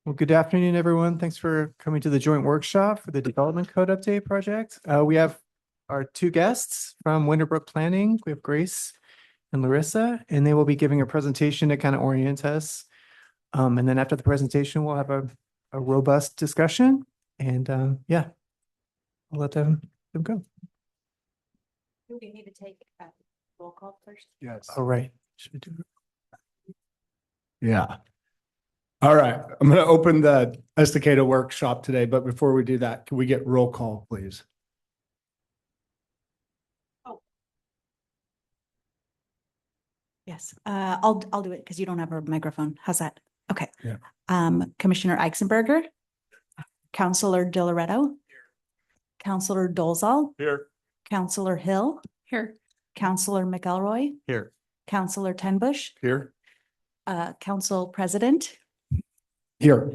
Well, good afternoon, everyone. Thanks for coming to the joint workshop for the Development Code Update project. We have our two guests from Winterbrook Planning. We have Grace and Larissa, and they will be giving a presentation to kind of orient us. And then after the presentation, we'll have a robust discussion. And yeah, I'll let them go. Do we need to take a roll call first? Yes. All right. Should we do it? Yeah. All right. I'm going to open the Estacada workshop today, but before we do that, can we get roll call, please? Yes, I'll do it because you don't have a microphone. How's that? Okay. Yeah. Commissioner Eisenberger, Councilor DiLoretto, Councilor Dolezal, Here. Councilor Hill, Here. Councilor McElroy, Here. Councilor Tenbush, Here. Council President, Here.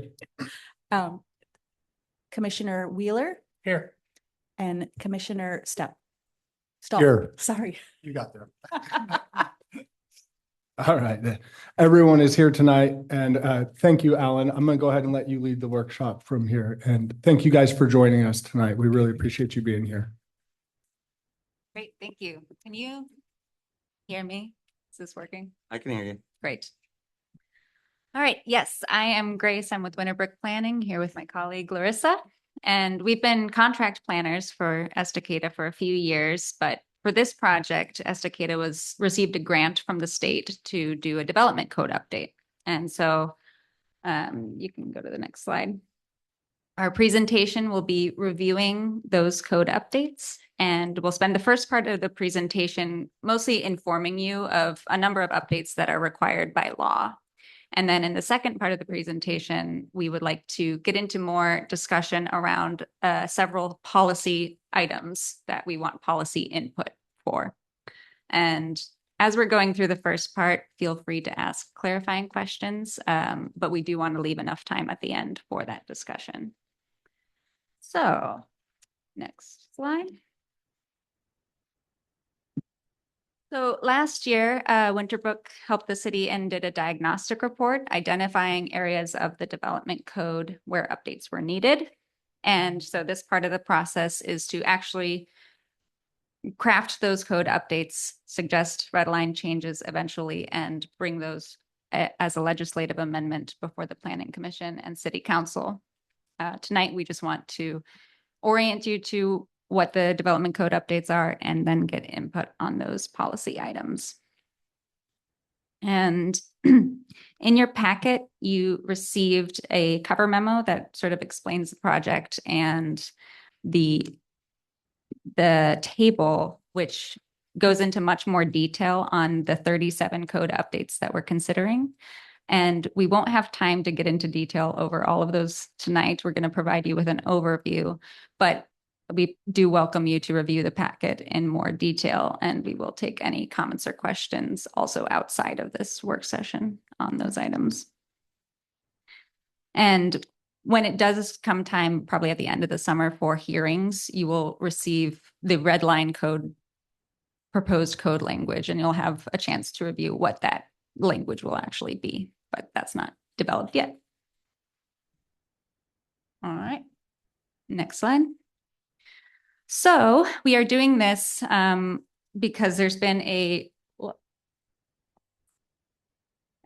Commissioner Wheeler, Here. and Commissioner Stahl. Here. Sorry. You got there. All right. Then. Everyone is here tonight. And thank you, Alan. I'm going to go ahead and let you lead the workshop from here. And thank you guys for joining us tonight. We really appreciate you being here. Great, thank you. Can you hear me? Is this working? I can hear you. Great. All right, yes, I am Grace. I'm with Winterbrook Planning here with my colleague Larissa. And we've been contract planners for Estacada for a few years, but for this project, Estacada received a grant from the state to do a development code update. And so you can go to the next slide. Our presentation will be reviewing those code updates, and we'll spend the first part of the presentation mostly informing you of a number of updates that are required by law. And then in the second part of the presentation, we would like to get into more discussion around several policy items that we want policy input for. And as we're going through the first part, feel free to ask clarifying questions, but we do want to leave enough time at the end for that discussion. So, next slide. So last year, Winterbrook helped the city and did a diagnostic report identifying areas of the development code where updates were needed. And so this part of the process is to actually craft those code updates, suggest red line changes eventually, and bring those as a legislative amendment before the Planning Commission and City Council. Tonight, we just want to orient you to what the development code updates are and then get input on those policy items. And in your packet, you received a cover memo that sort of explains the project and the table, which goes into much more detail on the 37 code updates that we're considering. And we won't have time to get into detail over all of those tonight. We're going to provide you with an overview, but we do welcome you to review the packet in more detail, and we will take any comments or questions also outside of this work session on those items. And when it does come time, probably at the end of the summer for hearings, you will receive the red line code, proposed code language, and you'll have a chance to review what that language will actually be, but that's not developed yet. All right, next slide. So we are doing this because there's been okay,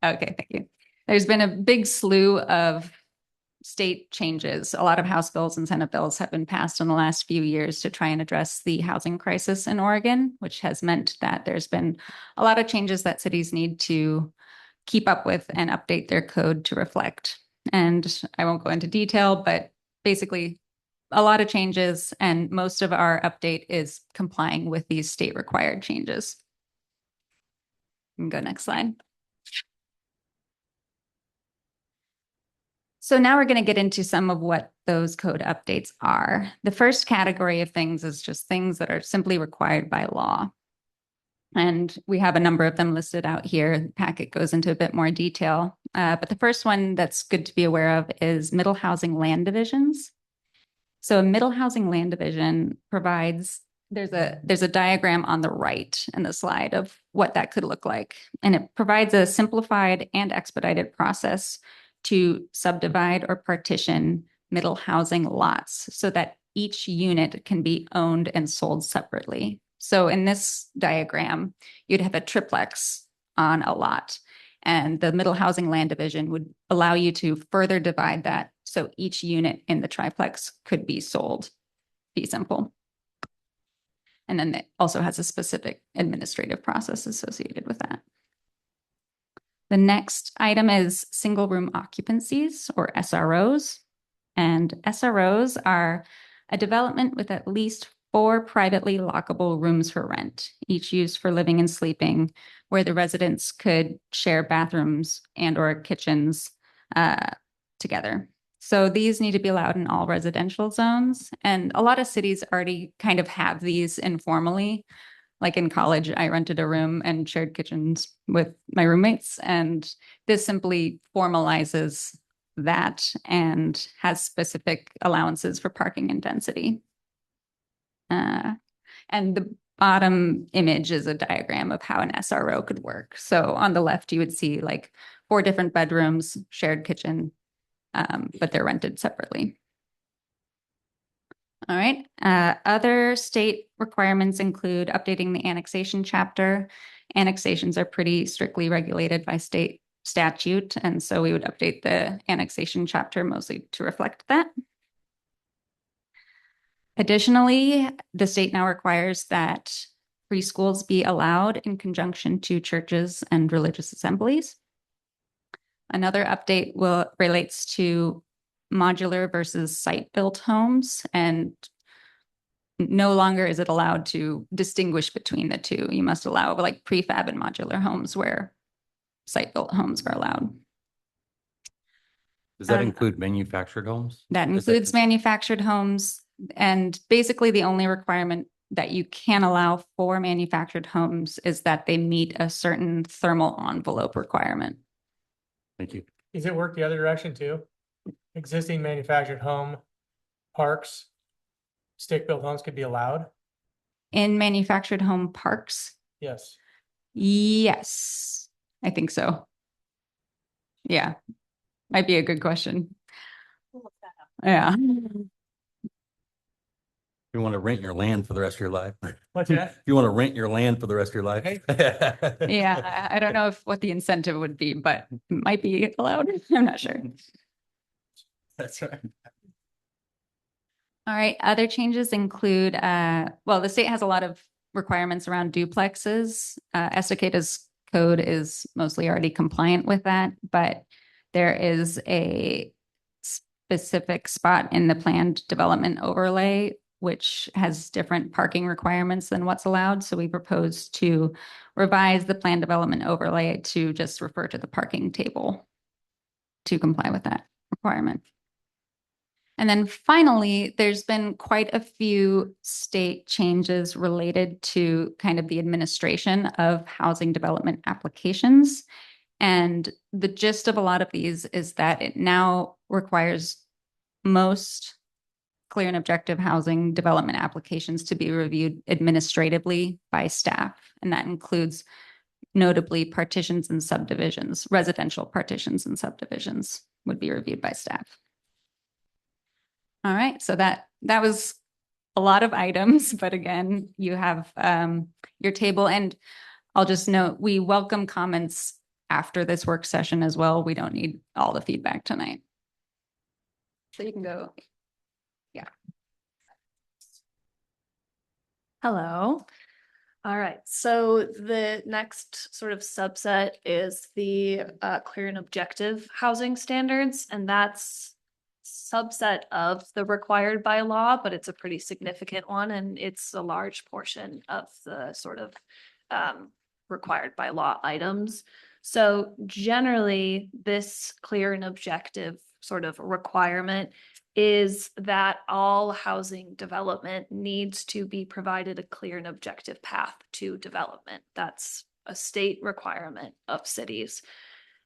thank you. There's been a big slew of state changes. A lot of House bills and Senate bills have been passed in the last few years to try and address the housing crisis in Oregon, which has meant that there's been a lot of changes that cities need to keep up with and update their code to reflect. And I won't go into detail, but basically a lot of changes, and most of our update is complying with these state required changes. You can go next slide. So now we're going to get into some of what those code updates are. The first category of things is just things that are simply required by law. And we have a number of them listed out here. The packet goes into a bit more detail. But the first one that's good to be aware of is middle housing land divisions. So a middle housing land division provides there's a diagram on the right in the slide of what that could look like. And it provides a simplified and expedited process to subdivide or partition middle housing lots so that each unit can be owned and sold separately. So in this diagram, you'd have a triplex on a lot, and the middle housing land division would allow you to further divide that so each unit in the triplex could be sold. Be simple. And then it also has a specific administrative process associated with that. The next item is single room occupancies, or SROs. And SROs are a development with at least 4 privately lockable rooms for rent, each used for living and sleeping, where the residents could share bathrooms and or kitchens together. So these need to be allowed in all residential zones. And a lot of cities already kind of have these informally. Like in college, I rented a room and shared kitchens with my roommates. And this simply formalizes that and has specific allowances for parking and density. And the bottom image is a diagram of how an SRO could work. So on the left, you would see like 4 different bedrooms, shared kitchen, but they're rented separately. All right. Other state requirements include updating the annexation chapter. Annexations are pretty strictly regulated by state statute, and so we would update the annexation chapter mostly to reflect that. Additionally, the state now requires that preschools be allowed in conjunction to churches and religious assemblies. Another update relates to modular versus site-built homes, and no longer is it allowed to distinguish between the two. You must allow like prefab and modular homes where site-built homes are allowed. Does that include manufactured homes? That Is that includes just- manufactured homes, and basically the only requirement that you can allow for manufactured homes is that they meet a certain thermal envelope requirement. Thank you. Does it work the other direction too? Existing manufactured home parks, stick-built homes could be allowed? In manufactured home parks, Yes. yes, I think so. Yeah, might be a good question. We'll look that up. Yeah. You want to rent your land for the rest of your life? What's that? You want to rent your land for the rest of your life? Yeah, I don't know what the incentive would be, but it might be allowed. I'm not sure. That's right. All right, other changes include, well, the state has a lot of requirements around duplexes. Estacade's code is mostly already compliant with that, but there is a specific spot in the planned development overlay which has different parking requirements than what's allowed. So we propose to revise the plan development overlay to just refer to the parking table to comply with that requirement. And then finally, there's been quite a few state changes related to kind of the administration of housing development applications. And the gist of a lot of these is that it now requires most clear and objective housing development applications to be reviewed administratively by staff. And that includes notably partitions and subdivisions, residential partitions and subdivisions would be reviewed by staff. All right, so that was a lot of items, but again, you have your table, and I'll just note, we welcome comments after this work session as well. We don't need all the feedback tonight. So you can go. Yeah. Hello. All right, so the next sort of subset is the clear and objective housing standards, and that's subset of the required by law, but it's a pretty significant one, and it's a large portion of the sort of required by law items. So generally, this clear and objective sort of requirement is that all housing development needs to be provided a clear and objective path to development. That's a state requirement of cities.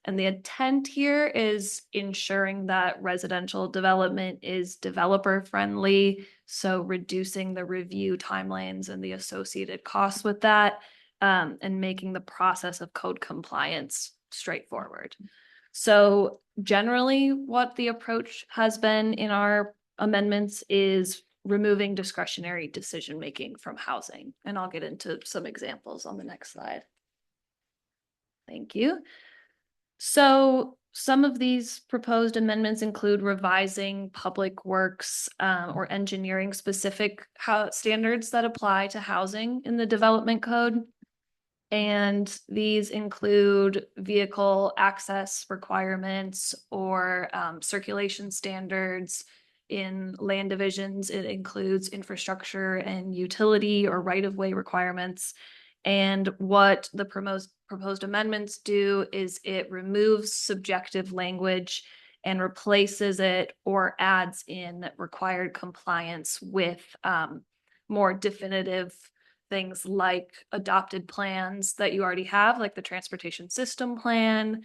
And the intent here is ensuring that residential development is developer friendly. So reducing the review timelines and the associated costs with that, and making the process of code compliance straightforward. So generally, what the approach has been in our amendments is removing discretionary decision-making from housing. And I'll get into some examples on the next slide. Thank you. So some of these proposed amendments include revising public works or engineering specific standards that apply to housing in the development code. And these include vehicle access requirements or circulation standards. In land divisions, it includes infrastructure and utility or right-of-way requirements. And what the proposed amendments do is it removes subjective language and replaces it or adds in required compliance with more definitive things like adopted plans that you already have, like the transportation system plan,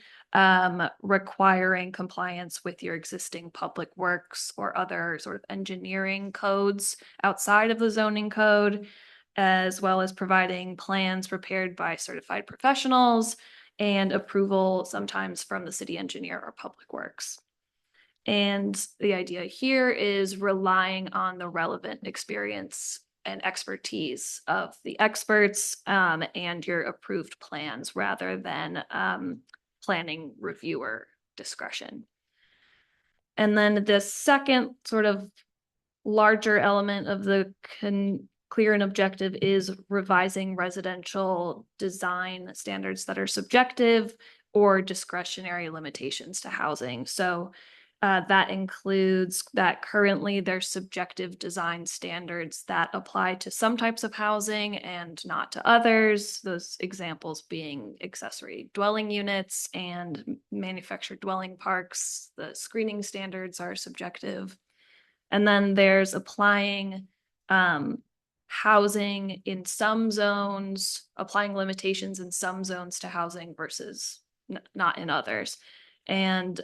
requiring compliance with your existing public works or other sort of engineering codes outside of the zoning code, as well as providing plans prepared by certified professionals and approval sometimes from the city engineer or public works. And the idea here is relying on the relevant experience and expertise of the experts and your approved plans rather than planning reviewer discretion. And then the second sort of larger element of the clear and objective is revising residential design standards that are subjective or discretionary limitations to housing. So that includes that currently there's subjective design standards that apply to some types of housing and not to others. Those examples being accessory dwelling units and manufactured dwelling parks. The screening standards are subjective. And then there's applying housing in some zones, applying limitations in some zones to housing versus not in others. And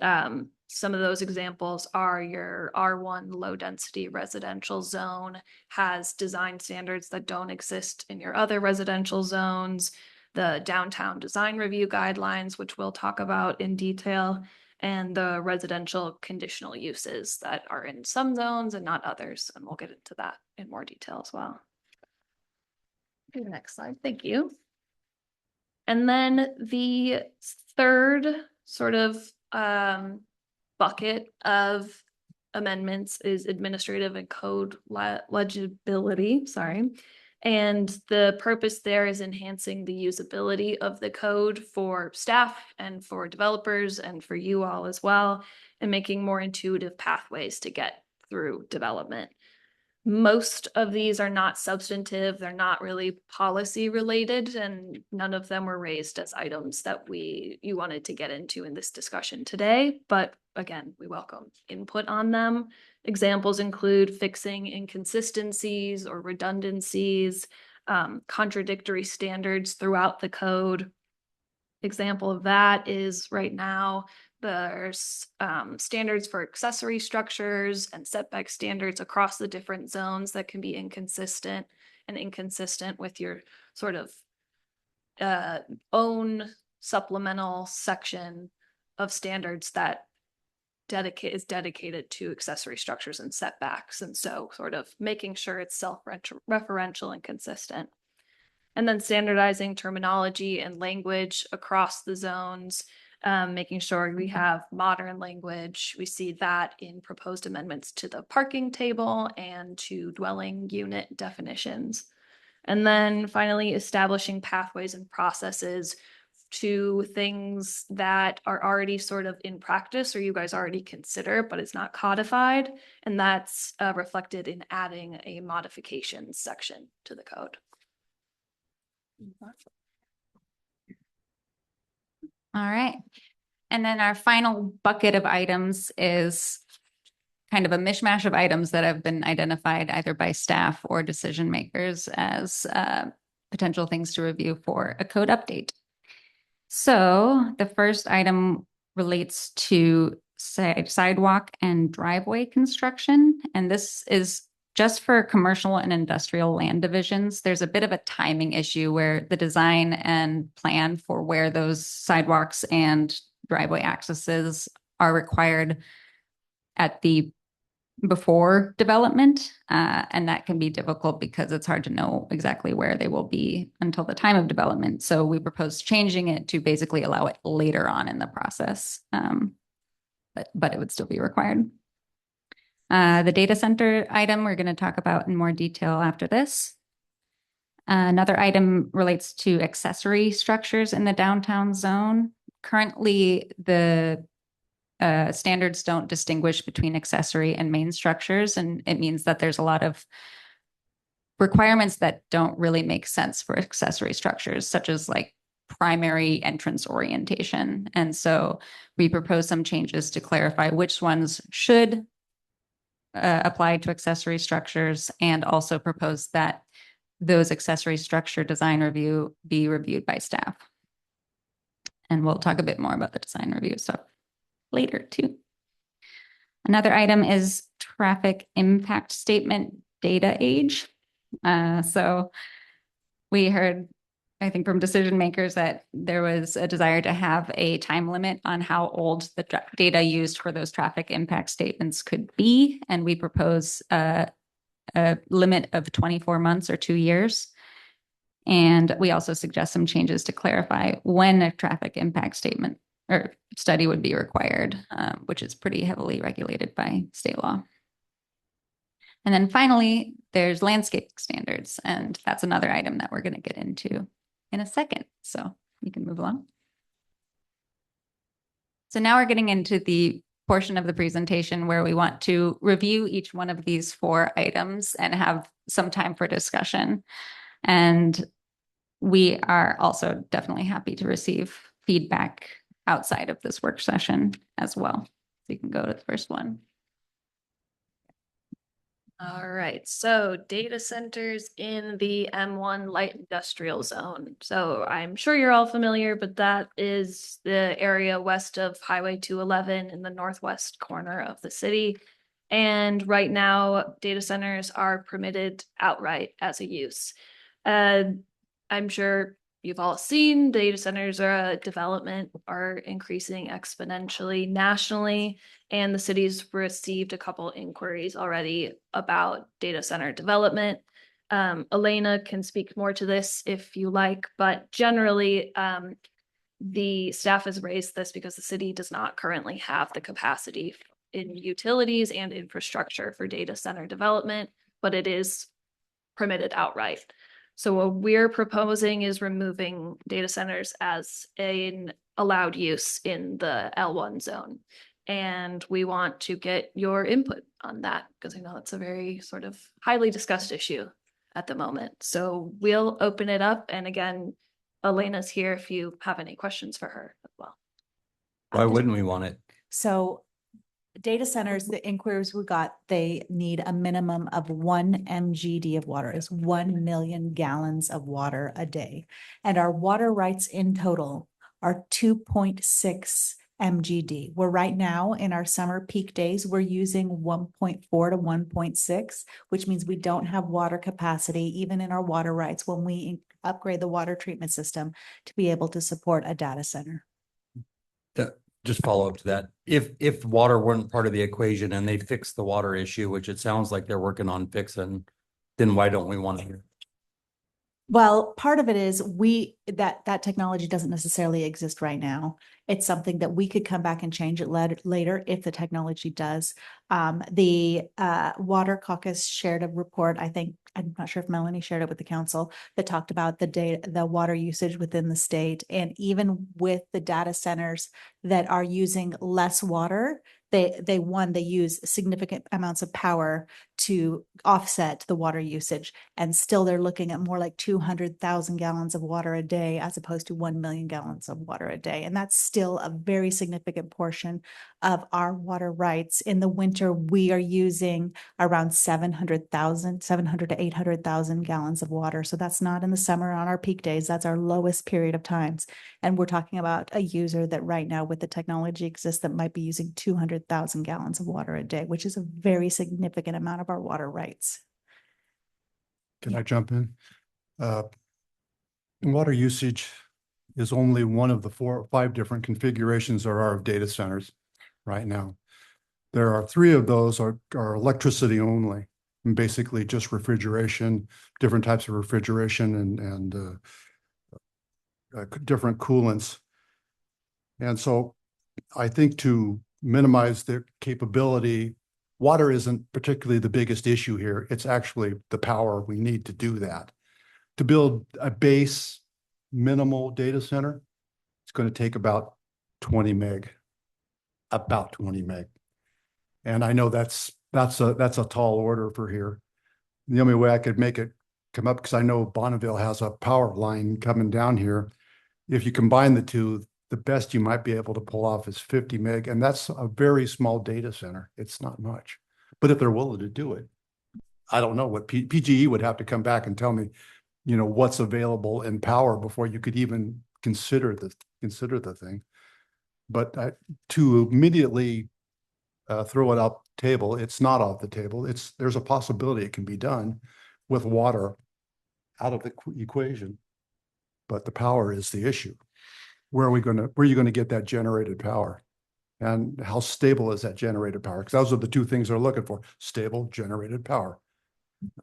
some of those examples are your R1 low density residential zone has design standards that don't exist in your other residential zones, the downtown design review guidelines, which we'll talk about in detail, and the residential conditional uses that are in some zones and not others. And we'll get into that in more detail as well. The next slide. Thank you. And then the third sort of bucket of amendments is administrative and code legibility, sorry. And the purpose there is enhancing the usability of the code for staff and for developers and for you all as well, and making more intuitive pathways to get through development. Most of these are not substantive, they're not really policy related, and none of them were raised as items that you wanted to get into in this discussion today. But again, we welcome input on them. Examples include fixing inconsistencies or redundancies, contradictory standards throughout the code. Example of that is right now, there's standards for accessory structures and setback standards across the different zones that can be inconsistent with your sort of own supplemental section of standards that is dedicated to accessory structures and setbacks. And so sort of making sure it's self-referential and consistent. And then standardizing terminology and language across the zones, making sure we have modern language. We see that in proposed amendments to the parking table and to dwelling unit definitions. And then finally, establishing pathways and processes to things that are already sort of in practice or you guys already consider, but it's not codified. And that's reflected in adding a modifications section to the code. All right. And then our final bucket of items is kind of a mishmash of items that have been identified either by staff or decision makers as potential things to review for a code update. So the first item relates to sidewalk and driveway construction. And this is just for commercial and industrial land divisions. There's a bit of a timing issue where the design and plan for where those sidewalks and driveway accesses are required at the before development. And that can be difficult because it's hard to know exactly where they will be until the time of development. So we propose changing it to basically allow it later on in the process. But it would still be required. The data center item we're going to talk about in more detail after this. Another item relates to accessory structures in the downtown zone. Currently, the standards don't distinguish between accessory and main structures, and it means that there's a lot of requirements that don't really make sense for accessory structures, such as like primary entrance orientation. And so we propose some changes to clarify which ones should apply to accessory structures, and also propose that those accessory structure design review be reviewed by staff. And we'll talk a bit more about the design review stuff later too. Another item is traffic impact statement data age. So we heard, I think, from decision makers that there was a desire to have a time limit on how old the data used for those traffic impact statements could be. And we propose a limit of 24 months or 2 years. And we also suggest some changes to clarify when a traffic impact statement or study would be required, which is pretty heavily regulated by state law. And then finally, there's landscape standards, and that's another item that we're going to get into in a second. So you can move along. So now we're getting into the portion of the presentation where we want to review each one of these 4 items and have some time for discussion. And we are also definitely happy to receive feedback outside of this work session as well. So you can go to the first one. All right, so data centers in the M1 light industrial zone. So I'm sure you're all familiar, but that is the area west of Highway 211 in the northwest corner of the city. And right now, data centers are permitted outright as a use. I'm sure you've all seen data centers development are increasing exponentially nationally, and the city's received a couple inquiries already about data center development. Elena can speak more to this if you like, but generally, the staff has raised this because the city does not currently have the capacity in utilities and infrastructure for data center development, but it is permitted outright. So what we're proposing is removing data centers as an allowed use in the L1 zone. And we want to get your input on that because I know it's a very sort of highly discussed issue at the moment. So we'll open it up. And again, Elena's here if you have any questions for her as well. Why wouldn't we want it? So data centers, the inquiries we got, they need a minimum of 1 MGD of water, is 1 million gallons of water a day. And our water rights in total are 2.6 MGD. We're right now in our summer peak days, we're using 1.4 to 1.6, which means we don't have water capacity, even in our water rights, when we upgrade the water treatment system to be able to support a data center. Just follow up to that. If water weren't part of the equation and they fixed the water issue, which it sounds like they're working on fixing, then why don't we want to hear? Well, part of it is that technology doesn't necessarily exist right now. It's something that we could come back and change it later if the technology does. The Water Caucus shared a report, I think, I'm not sure if Melanie shared it with the council, that talked about the water usage within the state. And even with the data centers that are using less water, they use significant amounts of power to offset the water usage. And still they're looking at more like 200,000 gallons of water a day as opposed to 1 million gallons of water a day. And that's still a very significant portion of our water rights. In the winter, we are using around 700 to 800,000 gallons of water. So that's not in the summer on our peak days. That's our lowest period of times. And we're talking about a user that right now with the technology exists that might be using 200,000 gallons of water a day, which is a very significant amount of our water rights. Can I jump in? Water usage is only one of the 4 or 5 different configurations there are of data centers right now. There are 3 of those are electricity only, and basically just refrigeration, different types of refrigeration and different coolants. And so I think to minimize their capability, water isn't particularly the biggest issue here. It's actually the power we need to do that. To build a base minimal data center, it's going to take about 20 meg. And I know that's a tall order for here. The only way I could make it come up, because I know Bonneville has a power line coming down here. If you combine the two, the best you might be able to pull off is 50 meg, and that's a very small data center. It's not much, but if they're willing to do it, I don't know what PGE would have to come back and tell me, you know, what's available in power before you could even consider the thing. But to immediately throw it off the table, it's not off the table. There's a possibility it can be done with water out of the equation, but the power is the issue. Where are you going to get that generated power? And how stable is that generated power? Because those are the 2 things they're looking for: stable generated power.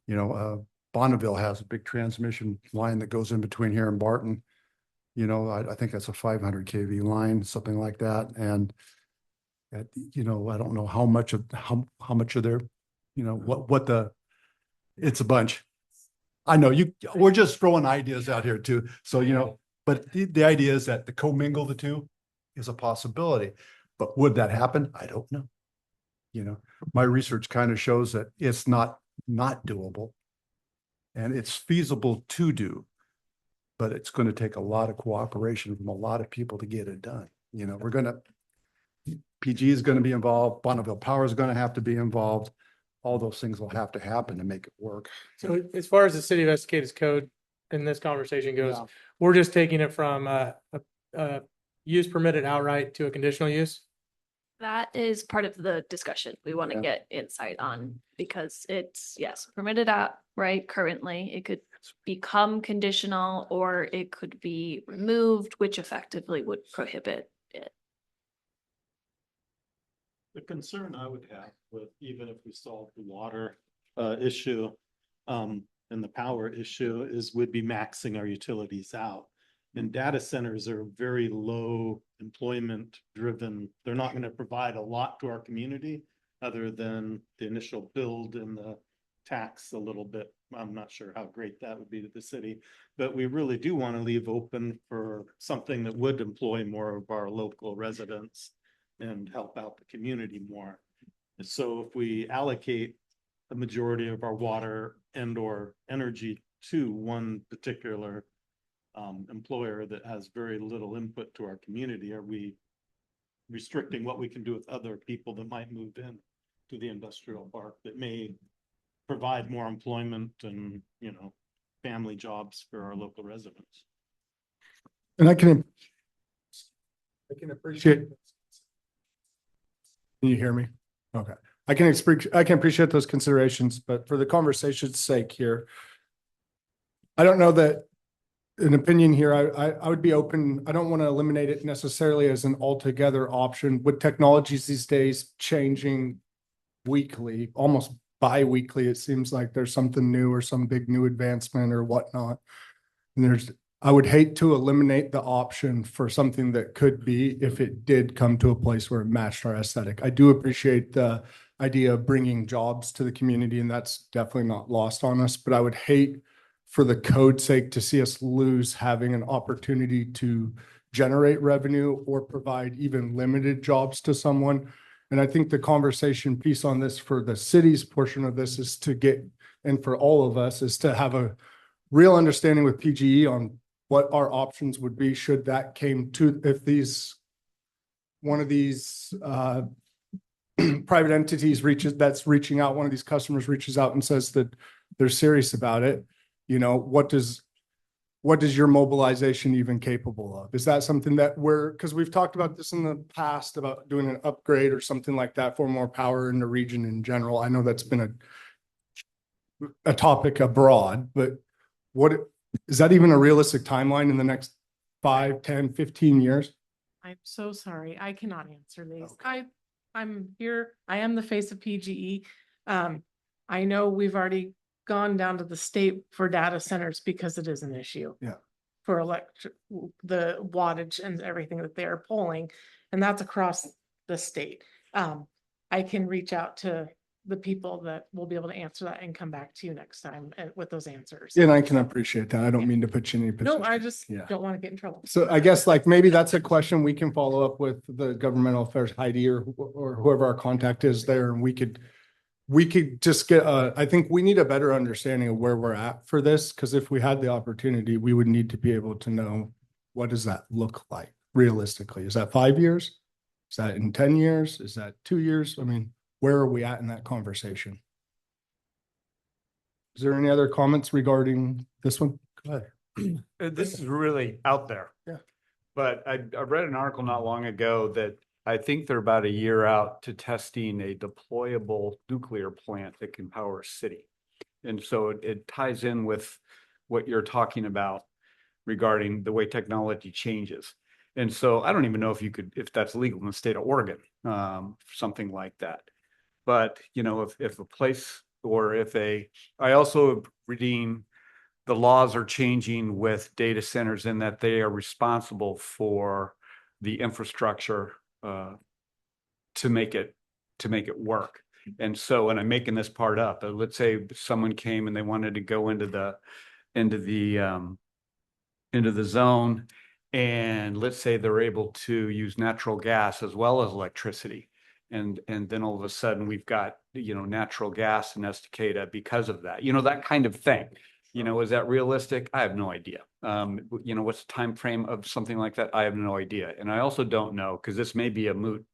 You know, Bonneville has a big transmission line that goes in between here and Barton. You know, I think that's a 500 kV line, something like that. And you know, I don't know how much of their, you know, it's a bunch. I know we're just throwing ideas out here too. So, you know, but the idea is that to commingle the 2 is a possibility. But would that happen? I don't know. You know, my research kind of shows that it's not doable, and it's feasible to do, but it's going to take a lot of cooperation from a lot of people to get it done. You know, PG is going to be involved. Bonneville Power is going to have to be involved. All those things will have to happen to make it work. So as far as the city of Estacada's code in this conversation goes, Yeah. we're just taking it from a use permitted outright to a conditional use. That is part of the discussion we want to Yeah. get insight on, because it's, yes, permitted outright currently. It could become conditional, or it could be removed, which effectively would prohibit it. The concern I would have with, even if we solve the water issue and the power issue, is we'd be maxing our utilities out. And data centers are very low employment driven. They're not going to provide a lot to our community other than the initial build and the tax a little bit. I'm not sure how great that would be to the city, but we really do want to leave open for something that would employ more of our local residents and help out the community more. And so if we allocate the majority of our water and or energy to one particular employer that has very little input to our community, are we restricting what we can do with other people that might move in to the industrial park that may provide more employment and, you know, family jobs for our local residents? And I can appreciate. Can you hear me? Okay. I can appreciate those considerations, but for the conversation's sake here, I don't know that an opinion here, I would be open. I don't want to eliminate it necessarily as an altogether option. With technologies these days changing weekly, almost bi-weekly, it seems like there's something new or some big new advancement or whatnot. And I would hate to eliminate the option for something that could be, if it did come to a place where it matched our aesthetic. I do appreciate the idea of bringing jobs to the community, and that's definitely not lost on us, but I would hate for the code's sake to see us lose having an opportunity to generate revenue or provide even limited jobs to someone. And I think the conversation piece on this for the city's portion of this is to get, and for all of us, is to have a real understanding with PGE on what our options would be should that came to, if these, one of these private entities that's reaching out, one of these customers reaches out and says that they're serious about it, you know, what does your mobilization even capable of? Is that something that because we've talked about this in the past about doing an upgrade or something like that for more power in the region in general. I know that's been a topic abroad, but what is that even a realistic timeline in the next 5, 10, 15 years? I'm so sorry. I cannot answer these. I'm here. I am the face of PGE. I know we've already gone down to the state for data centers because it is an issue. Yeah. For the wattage and everything that they're pulling, and that's across the state. I can reach out to the people that will be able to answer that and come back to you next time with those answers. And I can appreciate that. I don't mean to put you in any position. No, I just Yeah. don't want to get in trouble. So I guess like maybe that's a question we can follow up with the governmental affairs Heidi or whoever our contact is there, and we could just get I think we need a better understanding of where we're at for this, because if we had the opportunity, we would need to be able to know what does that look like realistically. Is that 5 years? Is that in 10 years? Is that 2 years? I mean, where are we at in that conversation? Is there any other comments regarding this one? Go ahead. This is really out there. Yeah. But I read an article not long ago that I think they're about a year out to testing a deployable nuclear plant that can power a city. And so it ties in with what you're talking about regarding the way technology changes. And so I don't even know if that's legal in the state of Oregon, something like that. But, you know, if a place or I also reading the laws are changing with data centers in that they are responsible for the infrastructure to make it work. And so, and I'm making this part up, but let's say someone came and they wanted to go into the zone, and let's say they're able to use natural gas as well as electricity. And then all of a sudden we've got, you know, natural gas in Estacada because of that, you know, that kind of thing. You know, is that realistic? I have no idea. You know, what's the time frame of something like that? I have no idea. And I also don't know, because this may be a moot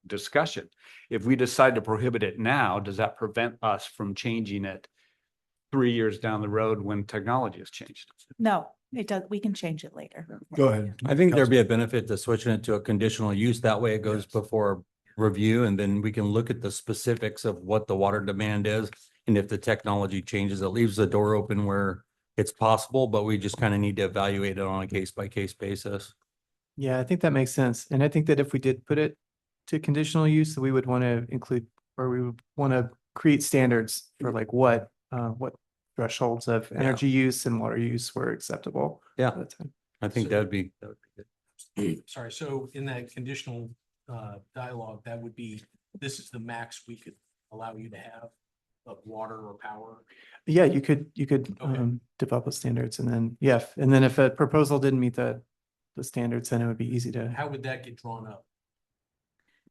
discussion. If we decide to prohibit it now, does that prevent us from changing it 3 years down the road when technology has changed? No, it does. We can change it later. Go ahead. I think there'd be a benefit to switching it to a conditional use. That way it goes before review, and then we can look at the specifics of what the water demand is. And if the technology changes, it leaves the door open where it's possible, but we just kind of need to evaluate it on a case by case basis. Yeah, I think that makes sense. And I think that if we did put it to conditional use, that we would want to include, or we would want to create standards for like what thresholds of energy use and water use were acceptable. Yeah. at the time. I think that'd be good. Sorry, so in that conditional dialogue, that would be, this is the max we could allow you to have of water or power? Yeah, you could Okay. develop the standards and then, and then if a proposal didn't meet the standards, then it would be easy to. How would that get drawn up?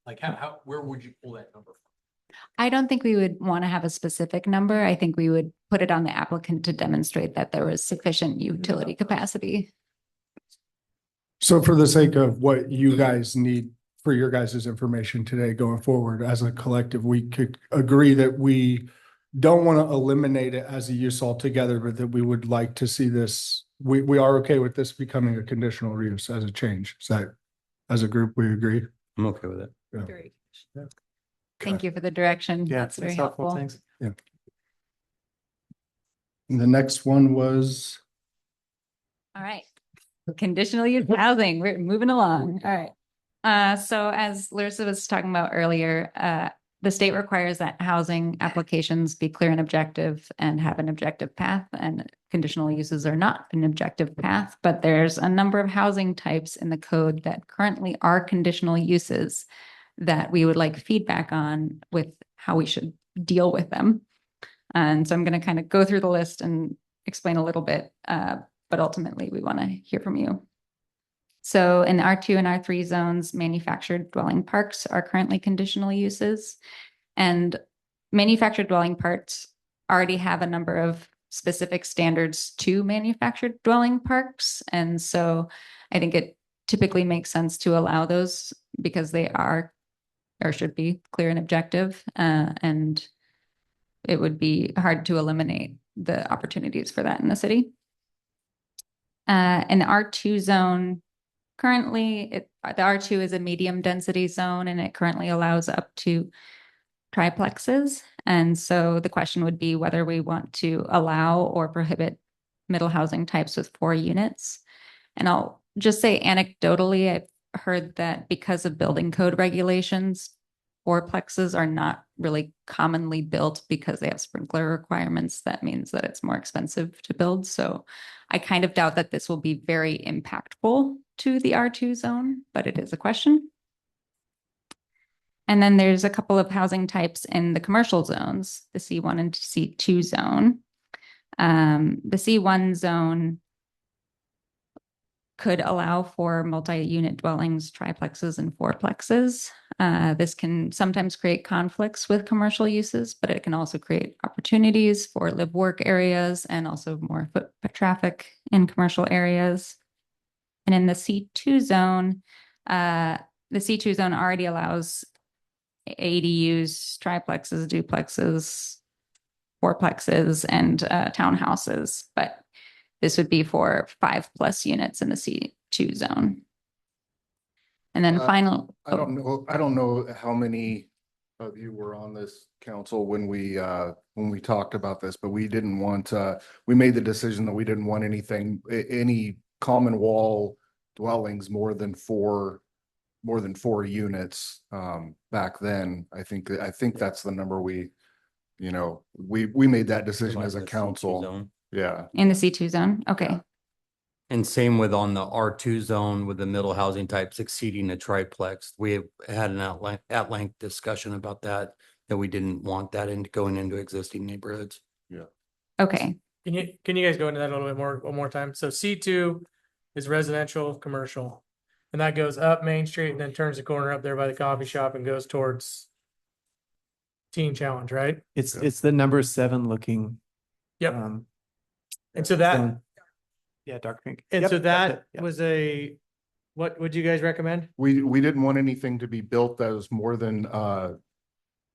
Like where would you pull that number from? I don't think we would want to have a specific number. I think we would put it on the applicant to demonstrate that there was sufficient utility capacity. So for the sake of what you guys need for your guys' information today going forward, as a collective, we could agree that we don't want to eliminate it as a use altogether, but that we would like to see this, we are okay with this becoming a conditional use as a change. Is that, as a group, we agree? I'm okay with it. Very. Thank you for the direction. Yeah, That's very helpful. Thanks. Yeah. And the next one was, All right. Conditional use housing, we're moving along. All right. So as Larissa was talking about earlier, the state requires that housing applications be clear and objective and have an objective path, and conditional uses are not an objective path, but there's a number of housing types in the code that currently are conditional uses that we would like feedback on with how we should deal with them. And so I'm going to kind of go through the list and explain a little bit, but ultimately we want to hear from you. So in R2 and R3 zones, manufactured dwelling parks are currently conditional uses. And manufactured dwelling parks already have a number of specific standards to manufactured dwelling parks. And so I think it typically makes sense to allow those because they are or should be clear and objective. And it would be hard to eliminate the opportunities for that in the city. In the R2 zone, currently, the R2 is a medium density zone and it currently allows up to triplexes. And so the question would be whether we want to allow or prohibit middle housing types with 4 units. And I'll just say anecdotally, I've heard that because of building code regulations, fourplexes are not really commonly built because they have sprinkler requirements. That means that it's more expensive to build. So I kind of doubt that this will be very impactful to the R2 zone, but it is a question. And then there's a couple of housing types in the commercial zones, the C1 and C2 zone. The C1 zone could allow for multi-unit dwellings, triplexes, and fourplexes. This can sometimes create conflicts with commercial uses, but it can also create opportunities for live-work areas and also more foot traffic in commercial areas. And in the C2 zone already allows ADUs, triplexes, duplexes, fourplexes, and townhouses, but this would be for 5+ units in the C2 zone. And then I don't know how many of you were on this council when we talked about this, but we didn't want, we made the decision that we didn't want any common wall dwellings more than four units, back then. I think that's the number we made that decision as a council. Yeah. In the C2 zone, okay. And same with on the R2 zone with the middle housing types exceeding a triplex. We have had an at-length discussion about that we didn't want that going into existing neighborhoods. Yeah. Okay. Can you guys go into that a little bit more, one more time? So C2 is residential, commercial. And that goes up Main Street and then turns the corner up there by the coffee shop and goes towards Teen Challenge, right? It's the number 7 looking. Yep. um, And so that, zone. Yeah, dark pink. and Yep, so that's that it, yep. was what would you guys recommend? We didn't want anything to be built that was more than,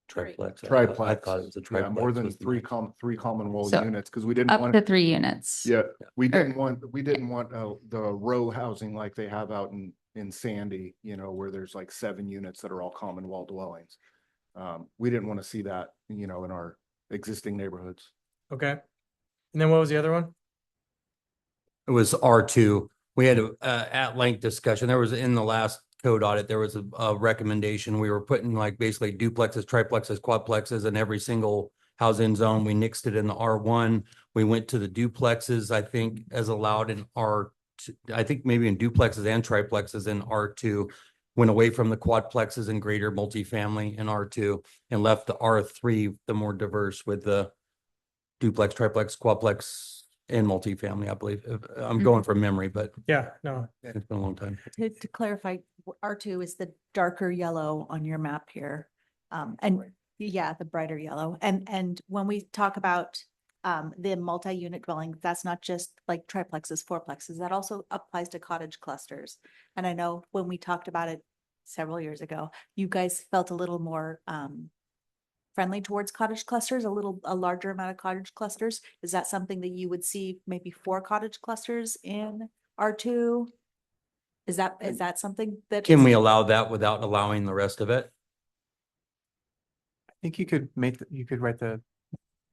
Triplex. I triplex. thought it was a Yeah, triplex. more than was the three max. common wall So, units, because we didn't Up want. to 3 units. Yeah, we didn't want the row housing like they have out in Sandy, where there's like 7 units that are all common wall dwellings. We didn't want to see that, in our existing neighborhoods. Okay. And then what was the other one? It was R2. We had a at-length discussion. There was in the last code audit, there was a recommendation. We were putting like basically duplexes, triplexes, quadplexes in every single housing zone. We nixed it in the R1. We went to the duplexes, I think, as allowed in R2. I think maybe in duplexes and triplexes in R2. Went away from the quadplexes and greater multifamily in R2 and left the R3, the more diverse, with the duplex, triplex, quadplex, and multifamily, I believe. I'm going from memory, but Yeah, no. it's been a long time. To clarify, R2 is the darker yellow on your map here. And yeah, the brighter yellow. And when we talk about the multi-unit dwelling, that's not just like triplexes, fourplexes, that also applies to cottage clusters. And I know when we talked about it several years ago, you guys felt a little more friendly towards cottage clusters, a larger amount of cottage clusters. Is that something that you would see maybe 4 cottage clusters in R2? Is that something that? Can we allow that without allowing the rest of it? I think you could write the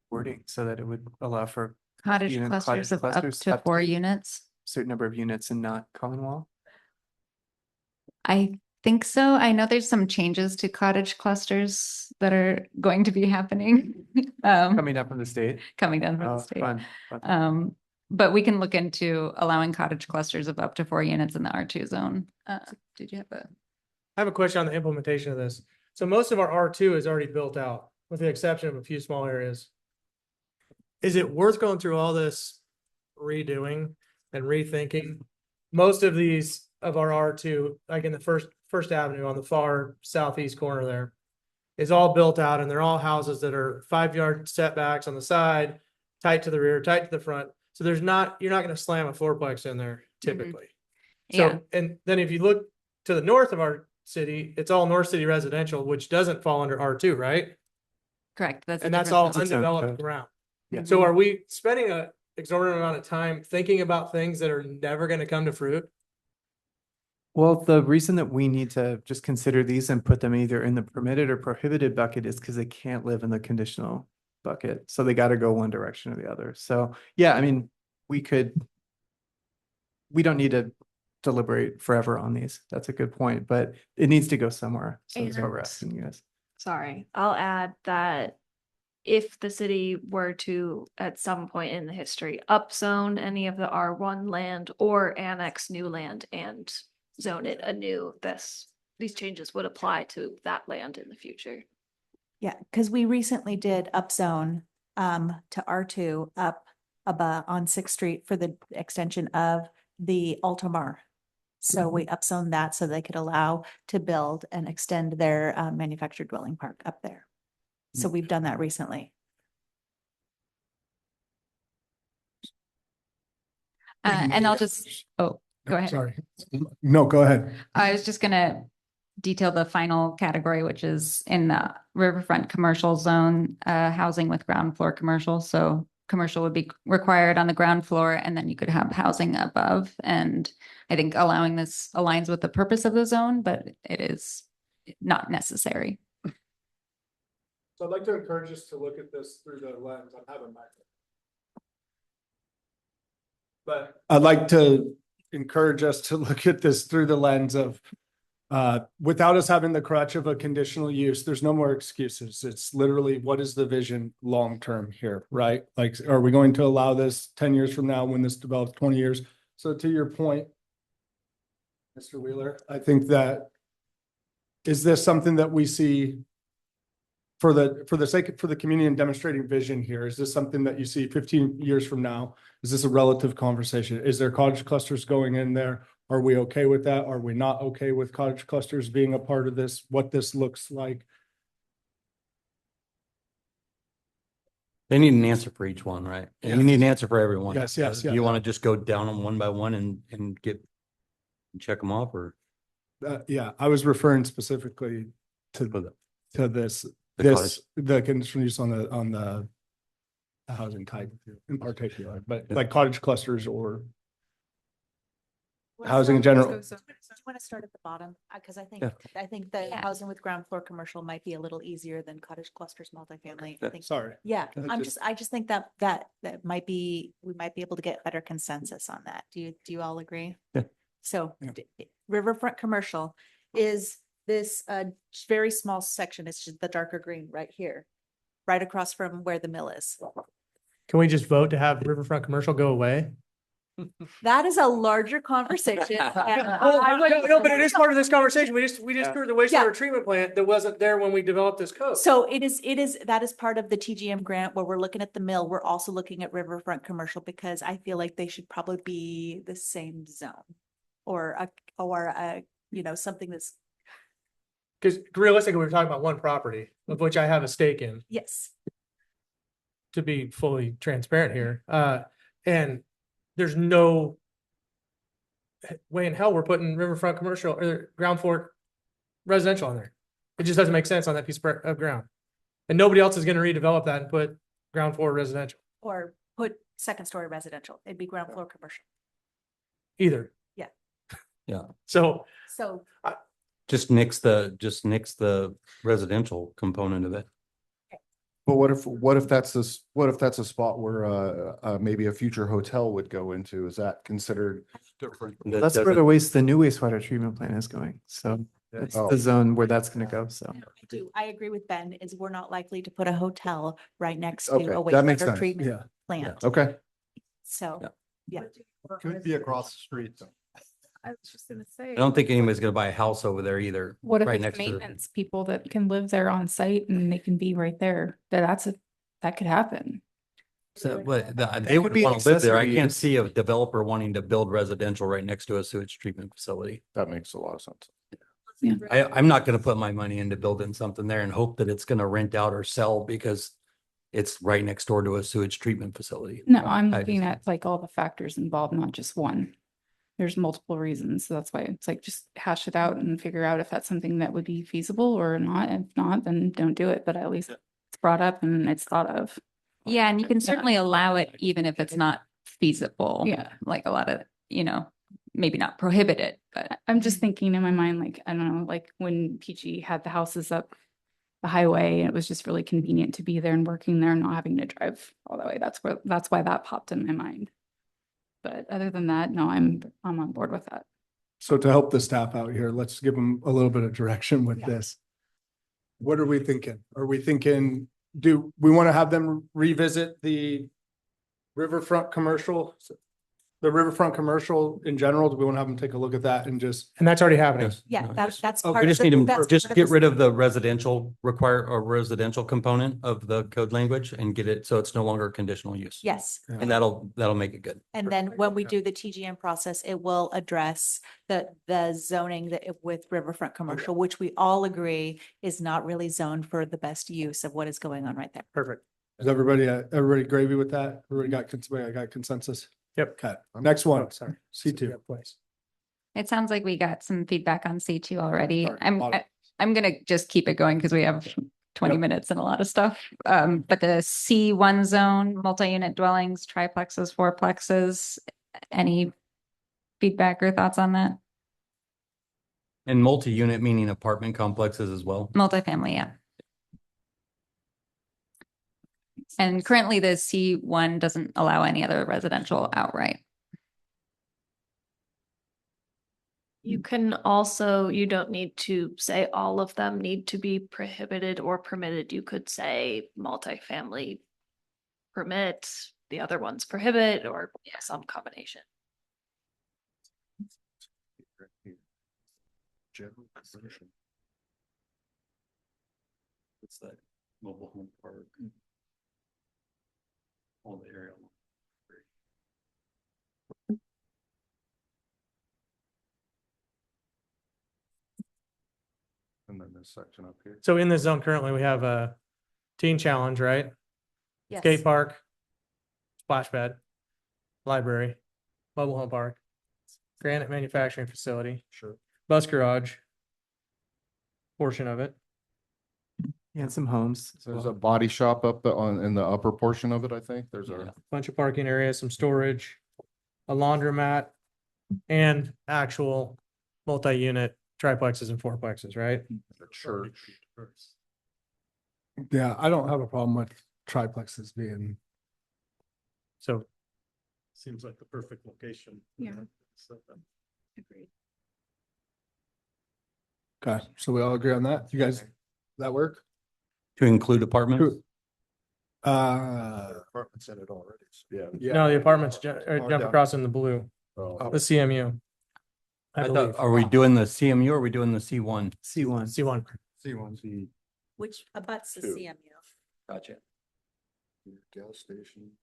wording so that it would allow for Cottage Unit clusters cottage of up clusters to up to 4 units. certain number of units and not common wall. I think so. I know there's some changes to cottage clusters that are going to be happening. Coming up from the state. Coming down from Oh, the state. fun. But we can look into allowing cottage clusters of up to 4 units in the R2 zone. Did you have a? I have a question on the implementation of this. So most of our R2 is already built out, with the exception of a few small areas. Is it worth going through all this redoing and rethinking? Most of these of our R2, like in the First Avenue on the far southeast corner there, is all built out and they're all houses that are 5-yard setbacks on the side, tight to the rear, tight to the front. So you're not going to slam a fourplex in there typically. Yeah. So, and then if you look to the north of our city, it's all North City residential, which doesn't fall under R2, right? Correct. That's a And that's different all zone. That's its own undeveloped code. ground. Yeah. So are we spending a exorbitant amount of time thinking about things that are never going to come to fruit? Well, the reason that we need to just consider these and put them either in the permitted or prohibited bucket is because they can't live in the conditional bucket. So they got to go one direction or the other. So, yeah, I mean, we don't need to deliberate forever on these. That's a good point, but it needs to go somewhere. So that's what we're And- asking you guys. Sorry, I'll add that if the city were to, at some point in the history, upzone any of the R1 land or annex new land and zone it anew, these changes would apply to that land in the future. Yeah, because we recently did upzone to R2 up above on Sixth Street for the extension of the Altamar. So we upzoned that so they could allow to build and extend their manufactured dwelling park up there. So we've done that recently. And I'll just, go ahead. Sorry. No, go ahead. I was just gonna detail the final category, which is in the riverfront commercial zone, housing with ground floor commercial. So commercial would be required on the ground floor and then you could have housing above. And I think allowing this aligns with the purpose of the zone, but it is not necessary. So I'd like to encourage us to look at this through the lens. I'm having my. But I'd like to encourage us to look at this through the lens of, without us having the crutch of a conditional use, there's no more excuses. It's literally, what is the vision long-term here, right? Like, are we going to allow this 10 years from now when this develops 20 years? So to your point, Mr. Wheeler, I think that, is this something that we see for the sake for the community and demonstrating vision here? Is this something that you see 15 years from now? Is this a relative conversation? Is there cottage clusters going in there? Are we okay with that? Are we not okay with cottage clusters being a part of this? What this looks like? They need an answer for each one, right? And you need an answer for everyone. Yes, yes, Do yeah. you want to just go down them one by one and check them off, or Yeah, I was referring specifically to for the the conditional use on the housing type in particular, but Yeah. like cottage clusters or housing in general. Do you want to start at the bottom? Because I think the Yeah. housing with ground floor commercial might be a little easier than cottage clusters multifamily. I think. Sorry. Yeah, Just- I just think that might be, we might be able to get better consensus on that. Do you all agree? Yeah. So Yeah. riverfront commercial is this very small section. It's just the darker green right here, right across from where the mill is. Can we just vote to have riverfront commercial go away? That is a larger conversation. No, but it is part of this conversation. We just screwed the Yeah. wastewater treatment plant that wasn't there when we developed this code. So that is part of the TGM grant where we're looking at the mill. We're also looking at riverfront commercial because I feel like they should probably be the same zone. Or something that's, Because realistically, we're talking about one property of which I have a stake in, yes. to be fully transparent here. And there's no way in hell we're putting riverfront commercial or ground floor residential on there. It just doesn't make sense on that piece of ground. And nobody else is going to redevelop that and put ground floor residential Or put second story residential. It'd be ground floor commercial. either. Yeah. Yeah. So So just nix the residential component of it. But what if that's a spot where maybe a future hotel would go into? Is that considered? Different. That That's where doesn't- the new wastewater treatment plant is going. So it's Oh. the zone where that's gonna go. So. I agree with Ben, is we're not likely to put a hotel right next to Okay, a that makes wastewater sense. treatment Yeah. plant. Okay. So, Yeah. yeah. Could be across the street. I was just gonna say. I don't think anybody's gonna buy a house over there either. What if right it's next to the- maintenance people that can live there on site and they can be right there? That could happen. So, but they could would be want to live there. I accessory can't use. see a developer wanting to build residential right next to a sewage treatment facility. That makes a lot of sense. I'm not gonna put my money into building something there and hope that it's gonna rent out or sell because it's right next door to a sewage treatment facility. No, I'm I looking just- at like all the factors involved, not just one. There's multiple reasons. So that's why it's like, just hash it out and figure out if that's something that would be feasible or not. If not, then don't do it, but at least it's brought up and it's thought of. Yeah, and you can certainly allow it even if it's not feasible. Yeah. Like a lot of, maybe not prohibit it, but I'm just thinking in my mind, like, I don't know, like when PG had the houses up the highway, it was just really convenient to be there and working there and not having to drive all the way. That's why that popped in my mind. But other than that, no, I'm on board with that. So to help the staff out here, let's give them a little bit of direction with this. What are we thinking? Are we thinking, do we want to have them revisit the riverfront commercial? The riverfront commercial in general, do we want to have them take a look at that and just? And that's already happening. Yes. Yeah, No, that's Oh, part We of just the- need to that's just part get the- rid of the residential residential component of the code language and get it, so it's no longer conditional use. Yes. And that'll make it good. And then when we do the TGM process, it will address the zoning with riverfront commercial, which we all agree is not really zoned for the best use of what is going on right there. Perfect. Is everybody gravy with that? Everybody got consensus? Yep. Okay, next one, Oh, sorry. C2. Place. it sounds like we got some feedback on C2 already. Sorry, I'm bottom. I'm gonna just keep it going because we have 20 Yep. minutes and a lot of stuff. But the C1 zone, multi-unit dwellings, triplexes, fourplexes, any feedback or thoughts on that? And multi-unit meaning apartment complexes as well. Multifamily, yeah. And currently the C1 doesn't allow any other residential outright. You can also, you don't need to say all of them need to be prohibited or permitted. You could say multifamily permit, the other ones prohibit, or some combination. General commercial. It's that mobile home park. All the area. And then this section up here. So in this zone currently, we have a teen challenge, right? Yes. Skate park, splash pad, library, mobile home park, granite manufacturing facility, Sure. bus garage, portion of it. And some homes. as There's well. a body shop up in the upper portion of it, I think. There's Yeah. a, Bunch of parking areas, some storage, a laundromat, and actual multi-unit triplexes and fourplexes, right? a church. Yeah, I don't have a problem with triplexes being, So Seems like the perfect location. Yeah. So, Agreed. okay, so we all agree on that? You guys, that work? To include apartments? Apartment said it already. Yeah. no, the apartments Oh, jump down. across in the blue, Oh. the CMU. I I believe. thought, are we doing the CMU or are we doing the C1? C1. C1. C1, Which abuts the Two. CMU. Gotcha. gas station.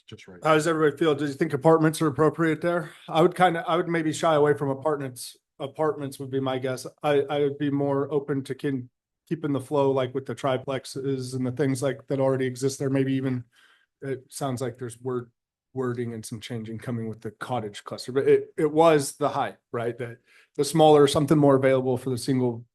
Just right. How does everybody feel? Do you think apartments are appropriate there? I would maybe shy away from apartments. Apartments would be my guess. I would be more open to keeping the flow like with the triplexes and the things like that already exist there. Maybe even, it sounds like there's wording and some changing coming with the cottage cluster, but it was the height, right? That the smaller, something more available for the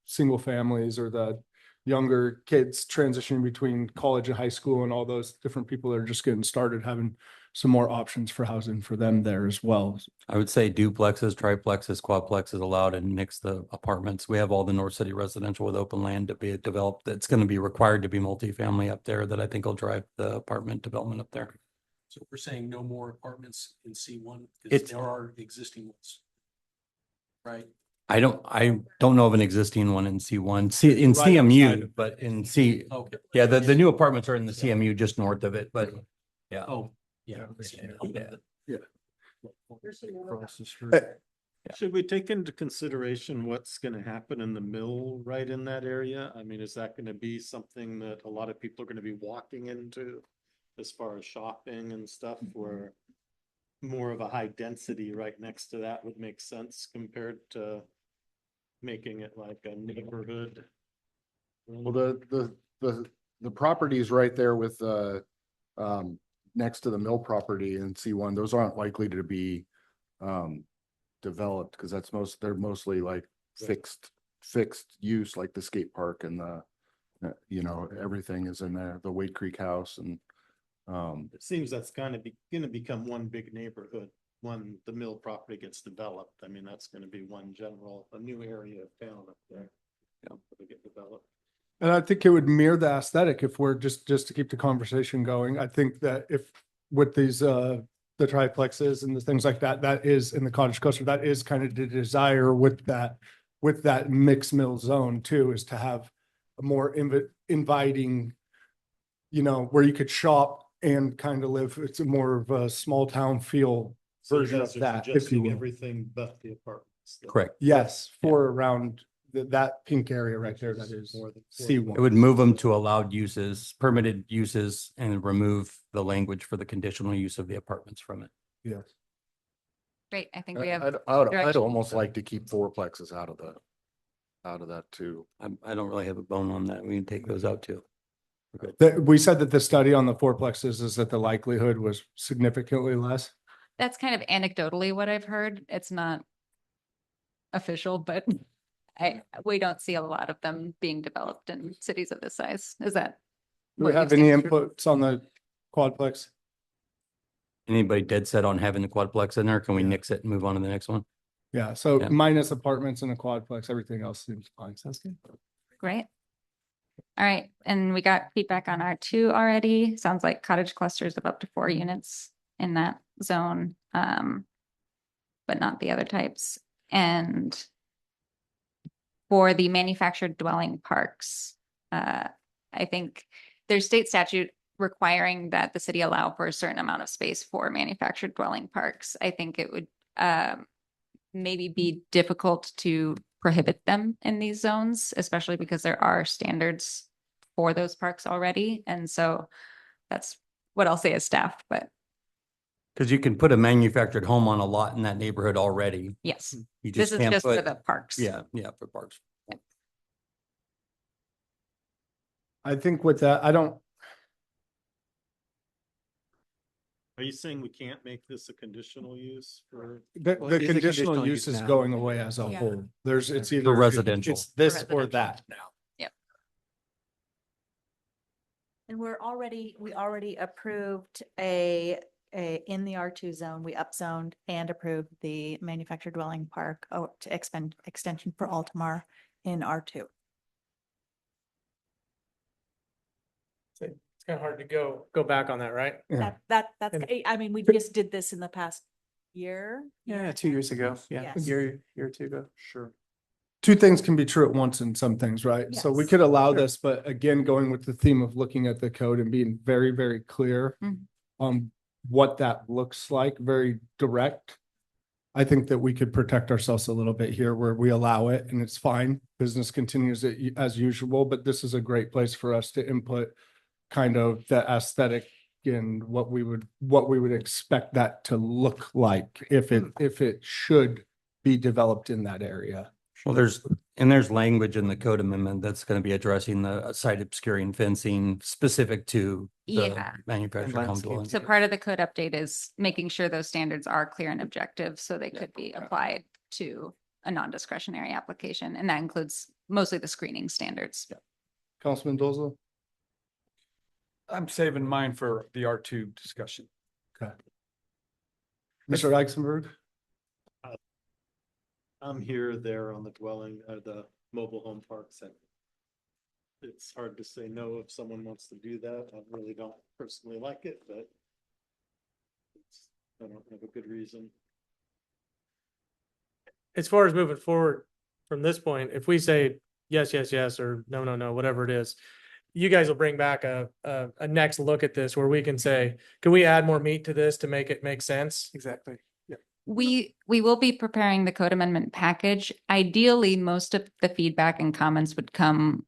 single families or the younger kids transitioning between college and high school and all those different people that are just getting started, having some more options for housing for them there as well. I would say duplexes, triplexes, quadplexes allowed and nix the apartments. We have all the North City residential with open land to be developed. That's going to be required to be multifamily up there that I think will drive the apartment development up there. So we're saying no more apartments in C1 It's- because there are existing ones. Right? I don't know of an existing one in C1, in Right outside CMU, of- but in C, Okay. yeah, the new apartments are in the CMU just north of it, but yeah. Oh, yeah. Yeah. Across the street. Should we take into consideration what's gonna happen in the mill right in that area? I mean, is that gonna be something that a lot of people are gonna be walking into as far as shopping and stuff, where more of a high density right next to that would make sense compared to making it like a neighborhood? Well, the properties right there with, next to the mill property in C1, those aren't likely to be, developed, because they're mostly like fixed use, like the skate park and everything is in there, the Wade Creek House and, It seems that's gonna become one big neighborhood when the mill property gets developed. I mean, that's gonna be a new area of town up there. Yeah, they get developed. And I think it would mirror the aesthetic if we're just to keep the conversation going. I think that if with these, the triplexes and the things like that, that is in the cottage cluster, that is kind of the desire with that mixed mill zone too, is to have a more inviting, where you could shop and kind of live. It's a more of a small town feel So you version guys of are that, if you suggesting will. everything but the apartments. then? Correct. Yes, for around that pink area right there, that is More than C1. It would move them to allowed uses, permitted uses, and remove the language for the conditional use of the apartments from it. Yes. Great. I think we have. I'd direction. almost like to keep fourplexes out of that too. I don't really have a bone on that. We can take those out too. We're good. We said that the study on the fourplexes is that the likelihood was significantly less. That's kind of anecdotally what I've heard. It's not official, but we don't see a lot of them being developed in cities of this size. Is that? Do we what have you've any seen? inputs on the quadplex? Anybody dead set on having the quadplex in there? Can we nix it and move on to the next one? Yeah, so Yeah. minus apartments and a quadplex, everything else seems fine. Sounds good. Great. All right, and we got feedback on R2 already. Sounds like cottage clusters of up to 4 units in that zone, but not the other types. And for the manufactured dwelling parks, I think there's state statute requiring that the city allow for a certain amount of space for manufactured dwelling parks. I think it would maybe be difficult to prohibit them in these zones, especially because there are standards for those parks already. And so that's what I'll say as staff, but Because you can put a manufactured home on a lot in that neighborhood already. yes, You this just is can't just for put, the parks. yeah, for parks. I think with that, Are you saying we can't make this a conditional use for? the Well, it is a conditional conditional use use is now. going away as a Yeah. whole. It's either residential. It's this or Residential. that now. And we already approved in the R2 zone, we upzoned and approved the manufactured dwelling park to extension for Altamar in R2. It's kind of hard to go back on that, right? Yeah. That's, And- I mean, we just did this in the past year. Yeah, 2 years ago. Yeah, a Yes. year or two ago. Sure. Two things can be true at once in some things, right? So we Yes. could allow this, but again, going with the theme of looking at the code and being very, very clear Mhm. on what that looks like, very direct. I think that we could protect ourselves a little bit here where we allow it and it's fine. Business continues as usual, but this is a great place for us to input kind of the aesthetic and what we would expect that to look like if it should be developed in that area. Well, there's language in the code amendment that's going to be addressing the site obscuring fencing specific to the Yeah. manufactured home landscape. dwelling. So part of the code update is making sure those standards are clear and objective, so they could be applied to a non-discretionary application, and that includes mostly the screening standards. Councilman Dolzo? I'm saving mine for the R2 discussion. Okay. Mr. Eisenberg? I'm here, there on the the mobile home park center. It's hard to say no if someone wants to do that. I really don't personally like it, but I don't have a good reason. As far as moving forward from this point, if we say yes, yes, yes, or no, no, no, whatever it is, you guys will bring back a next look at this where we can say, can we add more meat to this to make it make sense? Exactly. We will be preparing the code amendment package. Ideally, most of the feedback and comments would come